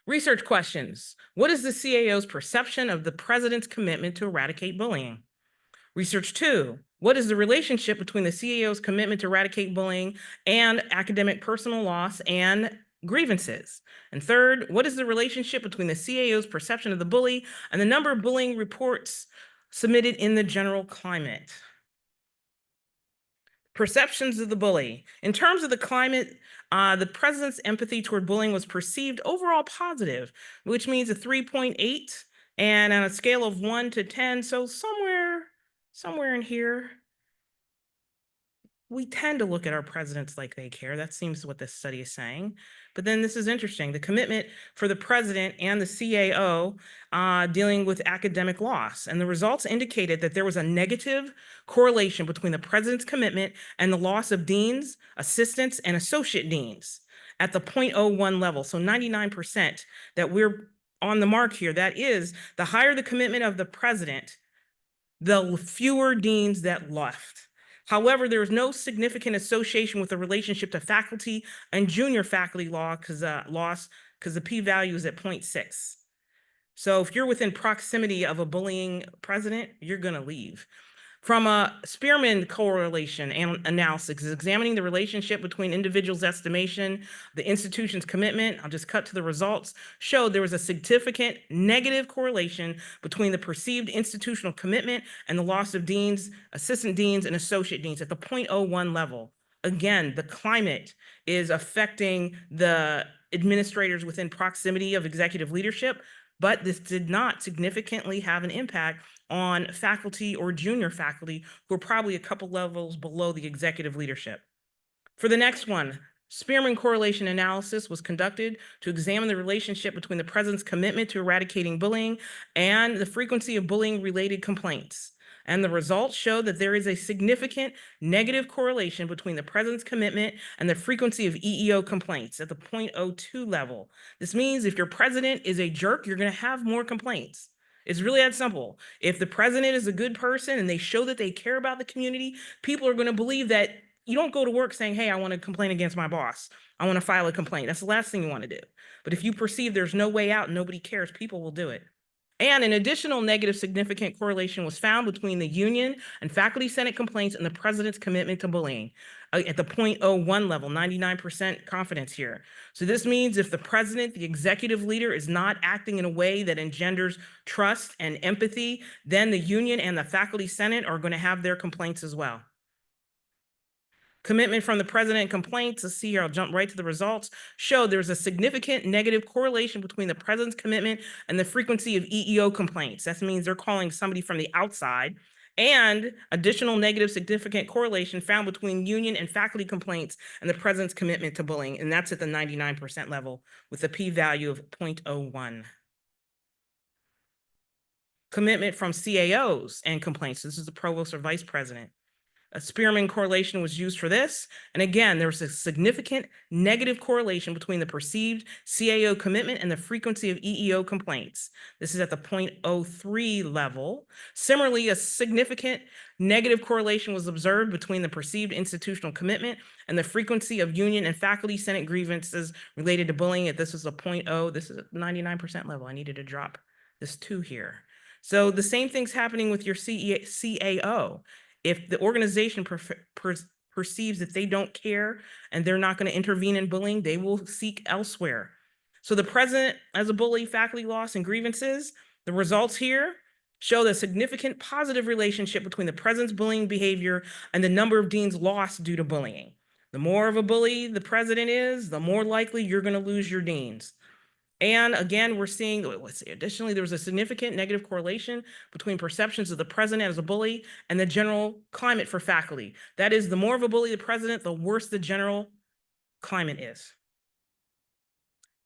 A: Research questions. What is the CAO's perception of the president's commitment to eradicate bullying? Research 2, what is the relationship between the CAO's commitment to eradicate bullying and academic personal loss and grievances? And third, what is the relationship between the CAO's perception of the bully and the number of bullying reports submitted in the general climate? Perceptions of the bully. In terms of the climate, the president's empathy toward bullying was perceived overall positive, which means a 3.8, and on a scale of 1 to 10, so somewhere in here. We tend to look at our presidents like they care. That seems what this study is saying. But then this is interesting. The commitment for the president and the CAO dealing with academic loss. And the results indicated that there was a negative correlation between the president's commitment and the loss of deans, assistants, and associate deans at the 0.01 level. So 99% that we're on the mark here. That is, the higher the commitment of the president, the fewer deans that left. However, there is no significant association with the relationship to faculty and junior faculty loss because the p-value is at 0.6. So if you're within proximity of a bullying president, you're going to leave. From a Spearman correlation and analysis, examining the relationship between individuals' estimation, the institution's commitment, I'll just cut to the results, showed there was a significant negative correlation between the perceived institutional commitment and the loss of deans, assistant deans, and associate deans at the 0.01 level. Again, the climate is affecting the administrators within proximity of executive leadership, but this did not significantly have an impact on faculty or junior faculty who are probably a couple levels below the executive leadership. For the next one, Spearman correlation analysis was conducted to examine the relationship between the president's commitment to eradicating bullying and the frequency of bullying-related complaints. And the results show that there is a significant negative correlation between the president's commitment and the frequency of EEO complaints at the 0.02 level. This means if your president is a jerk, you're going to have more complaints. It's really that simple. If the president is a good person and they show that they care about the community, people are going to believe that you don't go to work saying, hey, I want to complain against my boss. I want to file a complaint. That's the last thing you want to do. But if you perceive there's no way out and nobody cares, people will do it. And an additional negative significant correlation was found between the union and faculty senate complaints and the president's commitment to bullying at the 0.01 level, 99% confidence here. So this means if the president, the executive leader, is not acting in a way that engenders trust and empathy, then the union and the faculty senate are going to have their complaints as well. Commitment from the president and complaints, let's see here, I'll jump right to the results, show there's a significant negative correlation between the president's commitment and the frequency of EEO complaints. That means they're calling somebody from the outside, and additional negative significant correlation found between union and faculty complaints and the president's commitment to bullying, and that's at the 99% level with a p-value of 0.01. Commitment from CAOs and complaints. This is the provost or vice president. A Spearman correlation was used for this. And again, there was a significant negative correlation between the perceived CAO commitment and the frequency of EEO complaints. This is at the 0.03 level. Similarly, a significant negative correlation was observed between the perceived institutional commitment and the frequency of union and faculty senate grievances related to bullying. This is a 0.0. This is a 99% level. I needed to drop this 2 here. So the same thing's happening with your CAO. If the organization perceives that they don't care and they're not going to intervene in bullying, they will seek elsewhere. So the president as a bully, faculty loss, and grievances, the results here show the significant positive relationship between the president's bullying behavior and the number of deans lost due to bullying. The more of a bully the president is, the more likely you're going to lose your deans. And again, we're seeing, let's see, additionally, there was a significant negative correlation between perceptions of the president as a bully and the general climate for faculty. That is, the more of a bully the president, the worse the general climate is.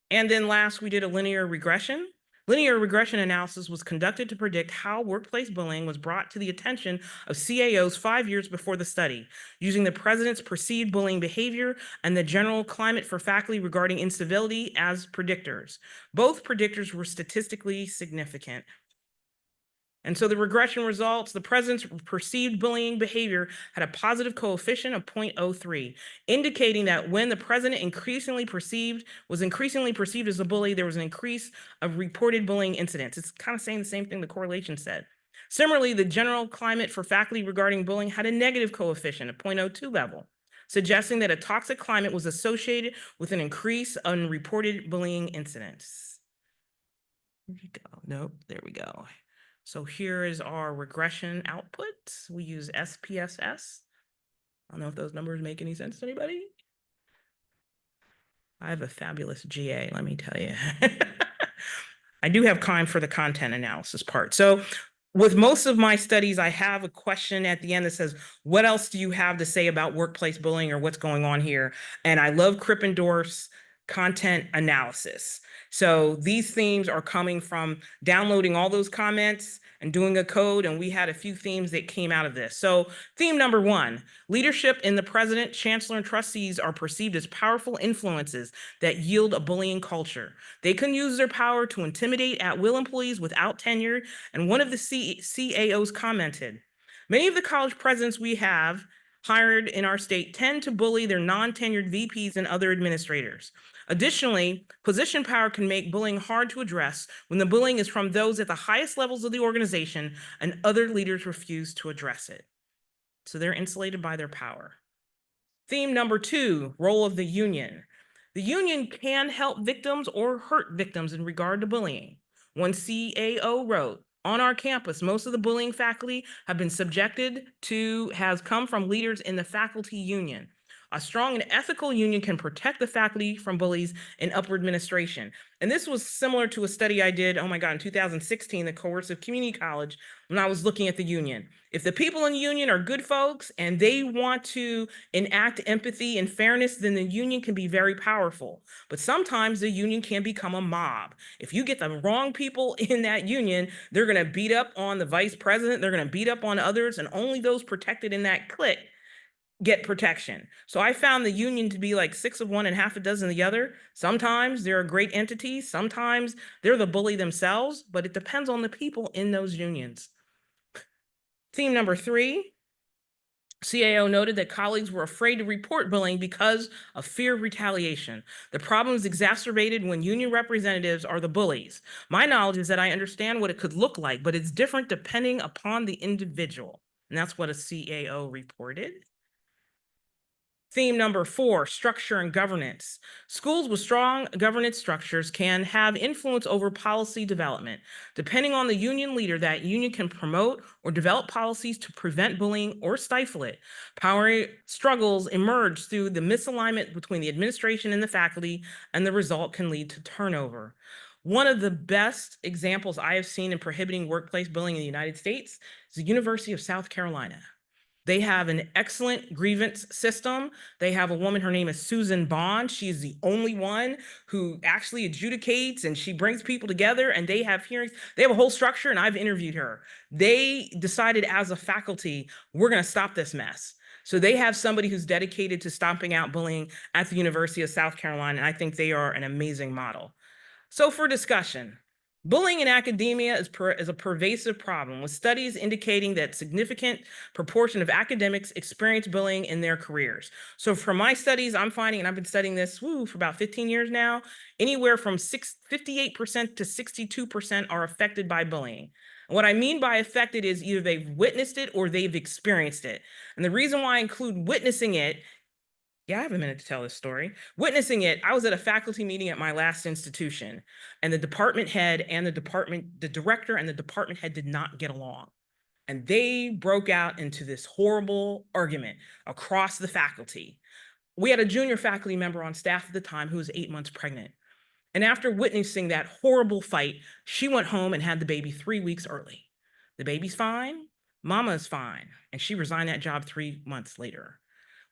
A: And then last, we did a linear regression. Linear regression analysis was conducted to predict how workplace bullying was brought to the attention of CAOs 5 years before the study, using the president's perceived bullying behavior and the general climate for faculty regarding incivility as predictors. Both predictors were statistically significant. And so the regression results, the president's perceived bullying behavior had a positive coefficient of 0.03, indicating that when the president was increasingly perceived as a bully, there was an increase of reported bullying incidents. It's kind of saying the same thing the correlation said. Similarly, the general climate for faculty regarding bullying had a negative coefficient of 0.02 level, suggesting that a toxic climate was associated with an increase in reported bullying incidents. There we go. Nope, there we go. So here is our regression output. We use SPSS. I don't know if those numbers make any sense to anybody. I have a fabulous GA, let me tell you. I do have time for the content analysis part. So with most of my studies, I have a question at the end that says, what else do you have to say about workplace bullying or what's going on here? And I love Krippendorf's content analysis. So these themes are coming from downloading all those comments and doing a code, and we had a few themes that came out of this. So theme number 1, leadership in the president, chancellor, and trustees are perceived as powerful influences that yield a bullying culture. They can use their power to intimidate at-will employees without tenure, and one of the CAOs commented, many of the college presidents we have hired in our state tend to bully their non-tenured VPs and other administrators. Additionally, position power can make bullying hard to address when the bullying is from those at the highest levels of the organization and other leaders refuse to address it. So they're insulated by their power. Theme number 2, role of the union. The union can help victims or hurt victims in regard to bullying. One CAO wrote, on our campus, most of the bullying faculty have been subjected to has come from leaders in the faculty union. A strong and ethical union can protect the faculty from bullies and upward administration. And this was similar to a study I did, oh my God, in 2016, the coercive community college, when I was looking at the union. If the people in the union are good folks and they want to enact empathy and fairness, then the union can be very powerful. But sometimes the union can become a mob. If you get the wrong people in that union, they're going to beat up on the vice president, they're going to beat up on others, and only those protected in that clique get protection. So I found the union to be like 6 of one and half a dozen of the other. Sometimes they're a great entity, sometimes they're the bully themselves, but it depends on the people in those unions. Theme number 3, CAO noted that colleagues were afraid to report bullying because of fear of retaliation. The problem is exacerbated when union representatives are the bullies. My knowledge is that I understand what it could look like, but it's different depending upon the individual. And that's what a CAO reported. Theme number 4, structure and governance. Schools with strong governance structures can have influence over policy development. Depending on the union leader, that union can promote or develop policies to prevent bullying or stifle it. Power struggles emerge through the misalignment between the administration and the faculty, and the result can lead to turnover. One of the best examples I have seen in prohibiting workplace bullying in the United States is the University of South Carolina. They have an excellent grievance system. They have a woman, her name is Susan Bond. She is the only one who actually adjudicates, and she brings people together, and they have hearings. They have a whole structure, and I've interviewed her. They decided as a faculty, we're going to stop this mess. So they have somebody who's dedicated to stomping out bullying at the University of South Carolina, and I think they are an amazing model. So for discussion, bullying in academia is a pervasive problem, with studies indicating that significant proportion of academics experience bullying in their careers. So from my studies, I'm finding, and I've been studying this for about 15 years now, anywhere from 58% to 62% are affected by bullying. And what I mean by affected is either they've witnessed it or they've experienced it. And the reason why I include witnessing it, yeah, I have a minute to tell this story. Witnessing it, I was at a faculty meeting at my last institution, and the department head and the director and the department head did not get along. And they broke out into this horrible argument across the faculty. We had a junior faculty member on staff at the time who was 8 months pregnant. And after witnessing that horrible fight, she went home and had the baby 3 weeks early. The baby's fine, mama's fine, and she resigned that job 3 months later.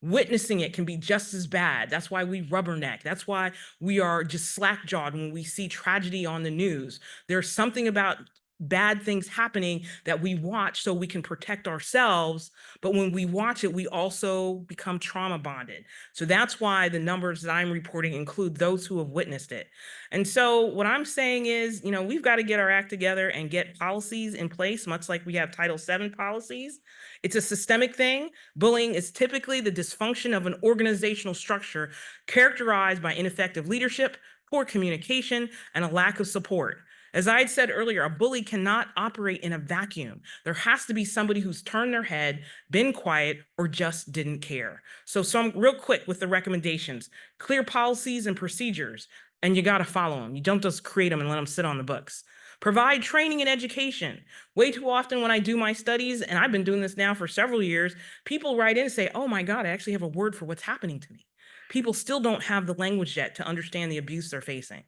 A: Witnessing it can be just as bad. That's why we rubberneck. That's why we are just slack-jawed when we see tragedy on the news. There's something about bad things happening that we watch so we can protect ourselves. But when we watch it, we also become trauma bonded. So that's why the numbers that I'm reporting include those who have witnessed it. And so what I'm saying is, we've got to get our act together and get policies in place, much like we have Title VII policies. It's a systemic thing. Bullying is typically the dysfunction of an organizational structure characterized by ineffective leadership, poor communication, and a lack of support. As I had said earlier, a bully cannot operate in a vacuum. There has to be somebody who's turned their head, been quiet, or just didn't care. So some real quick with the recommendations: clear policies and procedures, and you got to follow them. You don't just create them and let them sit on the books. Provide training and education. Way too often when I do my studies, and I've been doing this now for several years, people write in and say, oh my God, I actually have a word for what's happening to me. People still don't have the language yet to understand the abuse they're facing.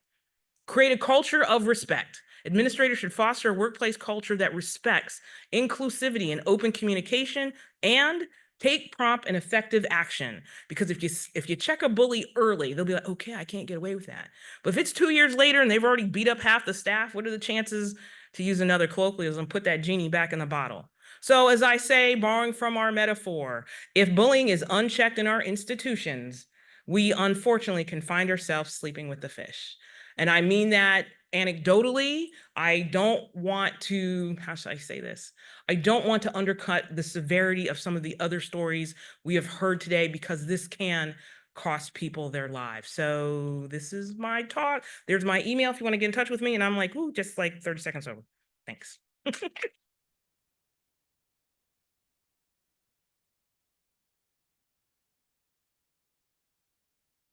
A: Create a culture of respect. Administrators should foster a workplace culture that respects inclusivity and open communication, and take prompt and effective action. Because if you check a bully early, they'll be like, okay, I can't get away with that. But if it's 2 years later and they've already beat up half the staff, what are the chances, to use another colloquialism, put that genie back in the bottle? So as I say, borrowing from our metaphor, if bullying is unchecked in our institutions, we unfortunately can find ourselves sleeping with the fish. And I mean that anecdotally. I don't want to, how should I say this? I don't want to undercut the severity of some of the other stories we have heard today, because this can cost people their lives. So this is my talk. There's my email if you want to get in touch with me. And I'm like, ooh, just like 30 seconds over. Thanks.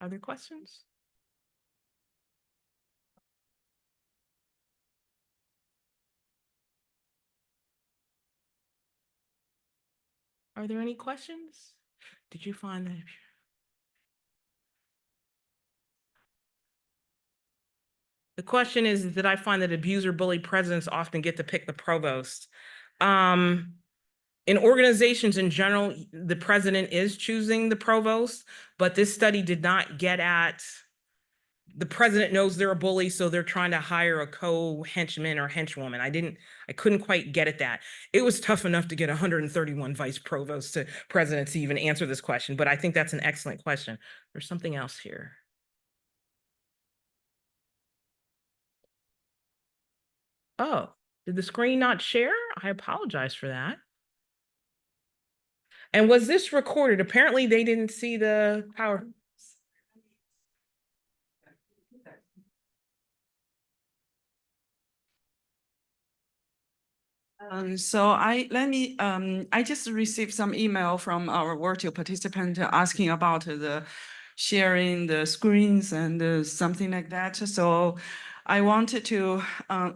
A: Other questions? Are there any questions? Did you find that? The question is, did I find that abuser bully presidents often get to pick the provost? In organizations in general, the president is choosing the provost, but this study did not get at the president knows they're a bully, so they're trying to hire a co-henchman or henchwoman. I couldn't quite get at that. It was tough enough to get 131 vice provosts to presidents to even answer this question, but I think that's an excellent question. There's something else here. Oh, did the screen not share? I apologize for that. And was this recorded? Apparently they didn't see the power.
F: I just received some email from our virtual participant asking about the sharing the screens and something like that. So I wanted to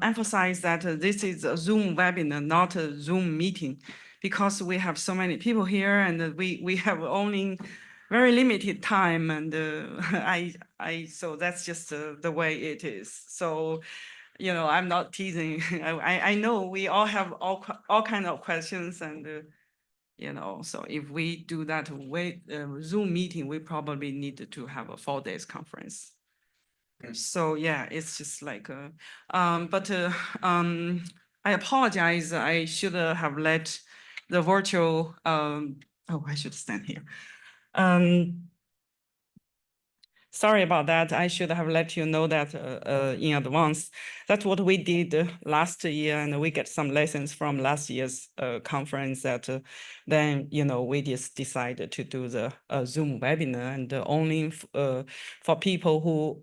F: emphasize that this is a Zoom webinar, not a Zoom meeting, because we have so many people here and we have only very limited time, and so that's just the way it is. So, you know, I'm not teasing. I know we all have all kind of questions, and you know, so if we do that Zoom meeting, we probably need to have a 4 days conference. So yeah, it's just like, I apologize. I should have let the virtual. Oh, I should stand here. Sorry about that. I should have let you know that in advance. That's what we did last year, and we get some lessons from last year's conference. That then, you know, we just decided to do the Zoom webinar, and only for people who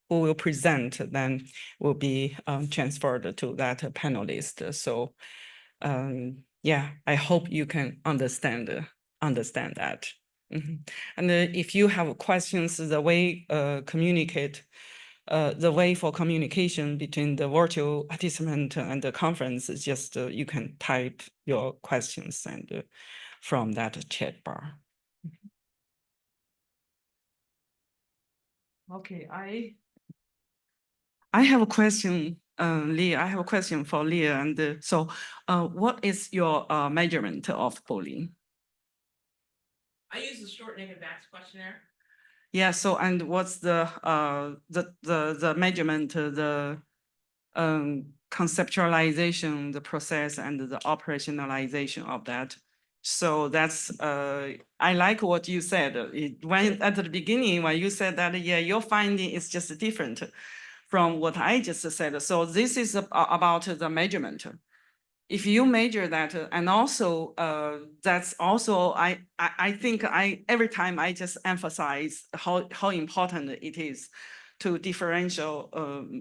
F: will present, then will be transferred to that panelist. So yeah, I hope you can understand that. And if you have questions, the way the way for communication between the virtual participant and the conference is just you can type your questions and from that chat bar. Okay, I have a question, Leah. I have a question for Leah. And so, what is your measurement of bullying?
A: I use the short and advanced questionnaire.
F: Yeah. So, and what's the measurement, the conceptualization, the process, and the operationalization of that? So that's I like what you said. When at the beginning, when you said that, yeah, your finding is just different from what I just said. So this is about the measurement. If you measure that, and also that's also I think every time I just emphasize how important it is to differential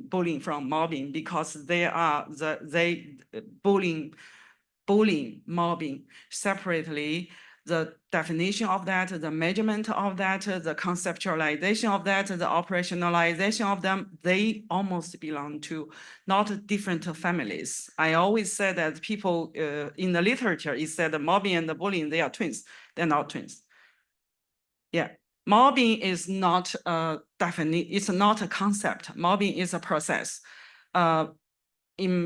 F: bullying from mobbing, because they are bullying, mobbing separately. The definition of that, the measurement of that, the conceptualization of that, the operationalization of them, they almost belong to not different families. I always say that people in the literature, it said the mobbing and the bullying, they are twins. They're not twins. Yeah, mobbing is not a definition, it's not a concept. Mobbing is a process.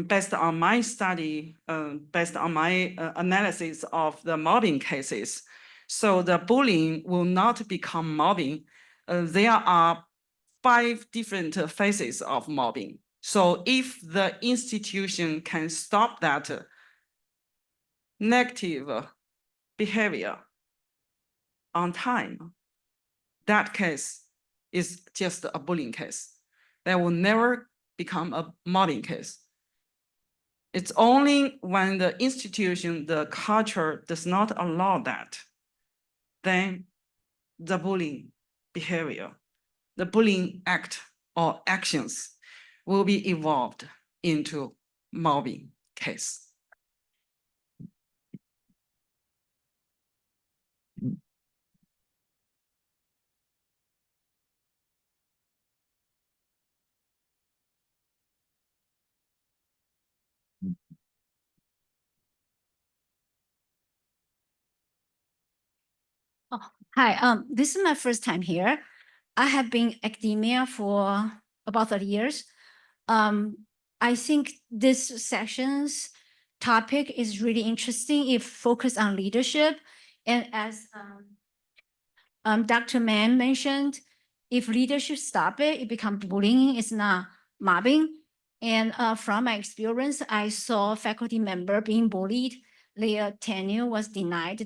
F: Based on my study, based on my analysis of the mobbing cases, so the bullying will not become mobbing. There are 5 different phases of mobbing. So if the institution can stop that negative behavior on time, that case is just a bullying case. That will never become a mobbing case. It's only when the institution, the culture does not allow that, then the bullying behavior, the bullying act or actions will be evolved into mobbing case.
H: Oh, hi, this is my first time here. I have been academia for about 30 years. I think this session's topic is really interesting. It focuses on leadership. And as Dr. Mann mentioned, if leadership stop it, it becomes bullying, it's not mobbing. And from my experience, I saw faculty member being bullied. Their tenure was denied.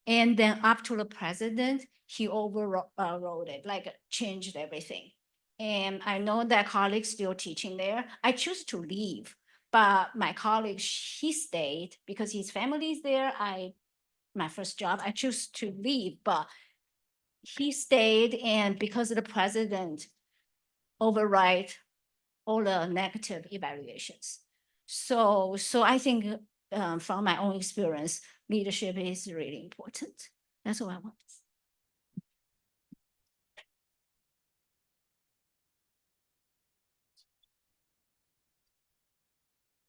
H: And then up to the president, he overrode it, like changed everything. And I know that colleagues still teaching there. I choose to leave, but my colleague, he stayed because his family is there. My first job, I choose to leave, but he stayed, and because the president override all the negative evaluations. So I think from my own experience, leadership is really important. That's what I want to say.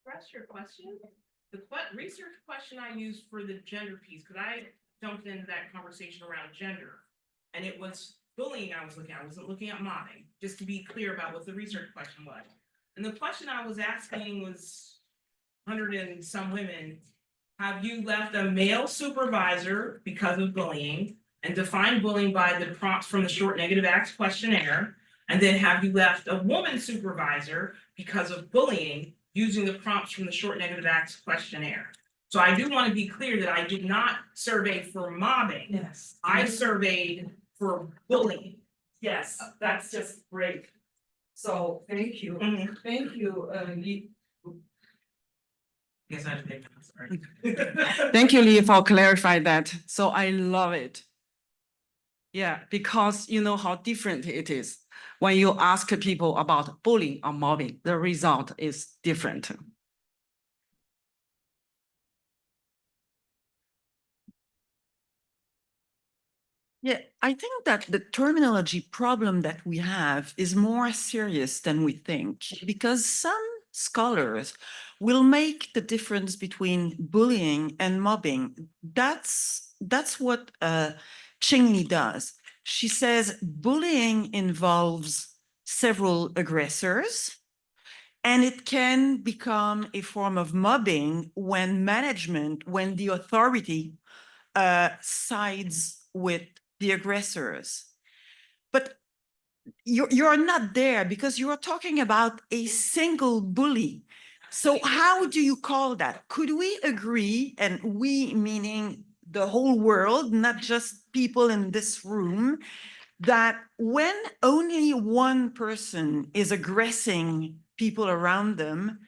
A: Address your question. The research question I used for the gender piece, because I jumped into that conversation around gender, and it was bullying I was looking at. I wasn't looking at mobbing, just to be clear about what the research question was. And the question I was asking was 100 and some women, have you left a male supervisor because of bullying, and define bullying by the prompts from the short negative acts questionnaire? And then have you left a woman supervisor because of bullying using the prompts from the short negative acts questionnaire? So I do want to be clear that I did not survey for mobbing.
I: Yes.
A: I surveyed for bullying.
I: Yes, that's just great. So thank you.
A: Mhm.
I: Thank you,
A: Yes, I did. Sorry.
F: Thank you, Lee, for clarifying that. So I love it. Yeah, because you know how different it is. When you ask people about bullying or mobbing, the result is different.
G: Yeah, I think that the terminology problem that we have is more serious than we think, because some scholars will make the difference between bullying and mobbing. That's what Ching-Li does. She says bullying involves several aggressors, and it can become a form of mobbing when the authority sides with the aggressors. But you're not there because you're talking about a single bully. So how do you call that? Could we agree, and we meaning the whole world, not just people in this room, that when only one person is aggressing people around them,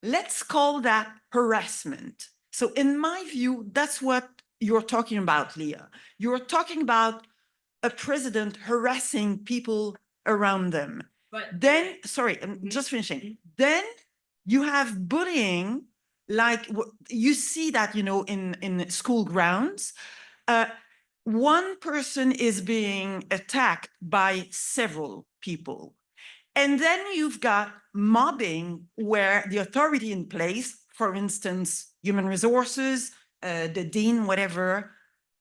G: let's call that harassment. So in my view, that's what you're talking about, Leah. You're talking about a president harassing people around them.
A: But
G: Then, sorry, I'm just finishing. Then you have bullying, like you see that, in school grounds. One person is being attacked by several people. And then you've got mobbing where the authority in place, for instance, human resources, the dean, whatever,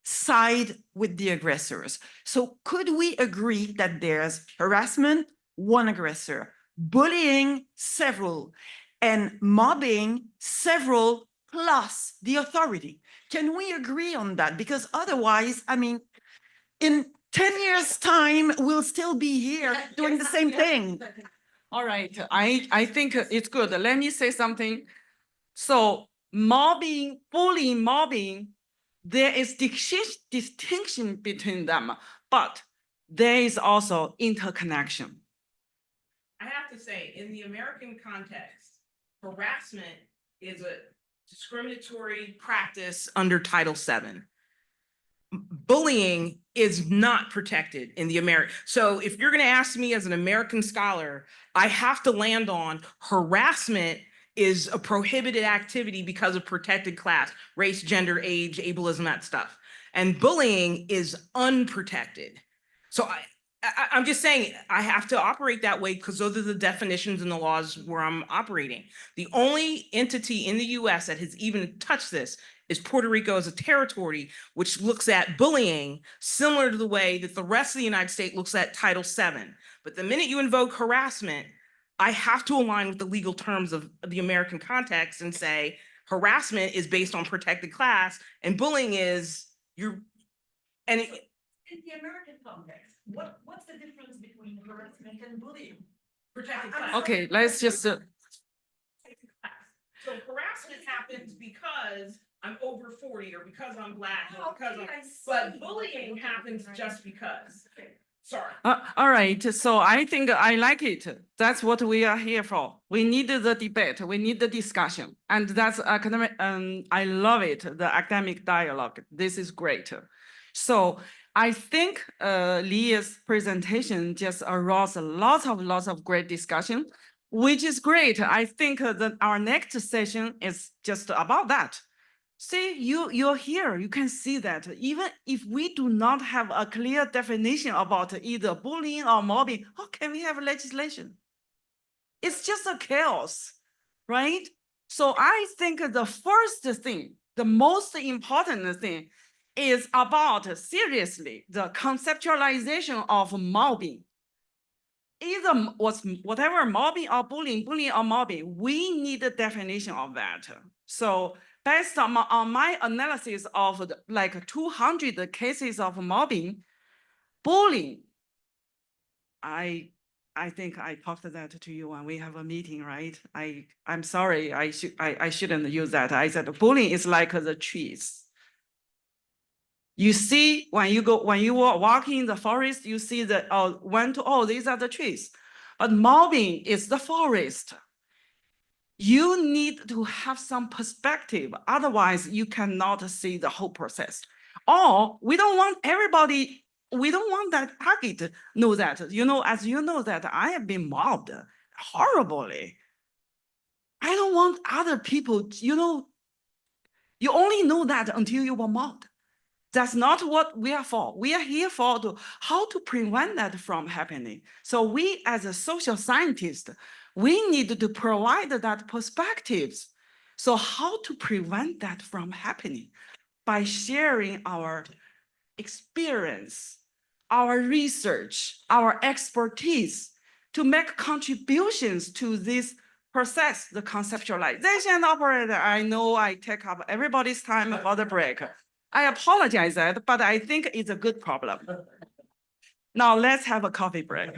G: side with the aggressors. So could we agree that there's harassment, one aggressor, bullying, several, and mobbing, several, plus the authority? Can we agree on that? Because otherwise, I mean, in 10 years' time, we'll still be here doing the same thing.
F: All right, I think it's good. Let me say something. So mobbing, bullying, mobbing, there is distinction between them, but there is also interconnection.
A: I have to say, in the American context, harassment is a discriminatory practice under Title VII. Bullying is not protected in the American. So if you're going to ask me as an American scholar, I have to land on harassment is a prohibited activity because of protected class, race, gender, age, ableism, that stuff. And bullying is unprotected. So I'm just saying, I have to operate that way because those are the definitions and the laws where I'm operating. The only entity in the US that has even touched this is Puerto Rico as a territory, which looks at bullying similar to the way that the rest of the United States looks at Title VII. But the minute you invoke harassment, I have to align with the legal terms of the American context and say harassment is based on protected class and bullying is and
I: In the American context, what's the difference between harassment and bullying?
A: protected
I: I'm
A: class.
I: sorry.
F: Okay, let's just,
A: Protected class. So harassment happens because I'm over 40 or because I'm Black or because
I: Okay,
A: I'm,
I: I see.
A: but bullying happens just because. Sorry.
F: all right, so I think I like it. That's what we are here for. We need the debate, we need the discussion, and that's academic, I love it, the academic dialogue. This is great. So I think Leah's presentation just aroused lots of great discussion, which is great. I think that our next session is just about that. See, you're here, you can see that even if we do not have a clear definition about either bullying or mobbing, how can we have legislation? It's just a chaos, right? So I think the first thing, the most important thing is about seriously the conceptualization of mobbing. Either whatever mobbing or bullying or mobbing, we need a definition of that. So based on my analysis of like 200 cases of mobbing, bullying, I think I talked that to you when we have a meeting, right? I'm sorry, I shouldn't use that. I said bullying is like the trees. You see, when you are walking in the forest, you see that these are the trees. But mobbing is the forest. You need to have some perspective, otherwise you cannot see the whole process. Or we don't want everybody, we don't want that target to know that, as you know that I have been mobbed horribly. I don't want other people, you only know that until you were mobbed. That's not what we are for. We are here for how to prevent that from happening. So we as a social scientist, we need to provide that perspectives. So how to prevent that from happening? By sharing our experience, our research, our expertise to make contributions to this process, the conceptualization operator. I know I take up everybody's time for the break. I apologize that, but I think it's a good problem. Now let's have a coffee break.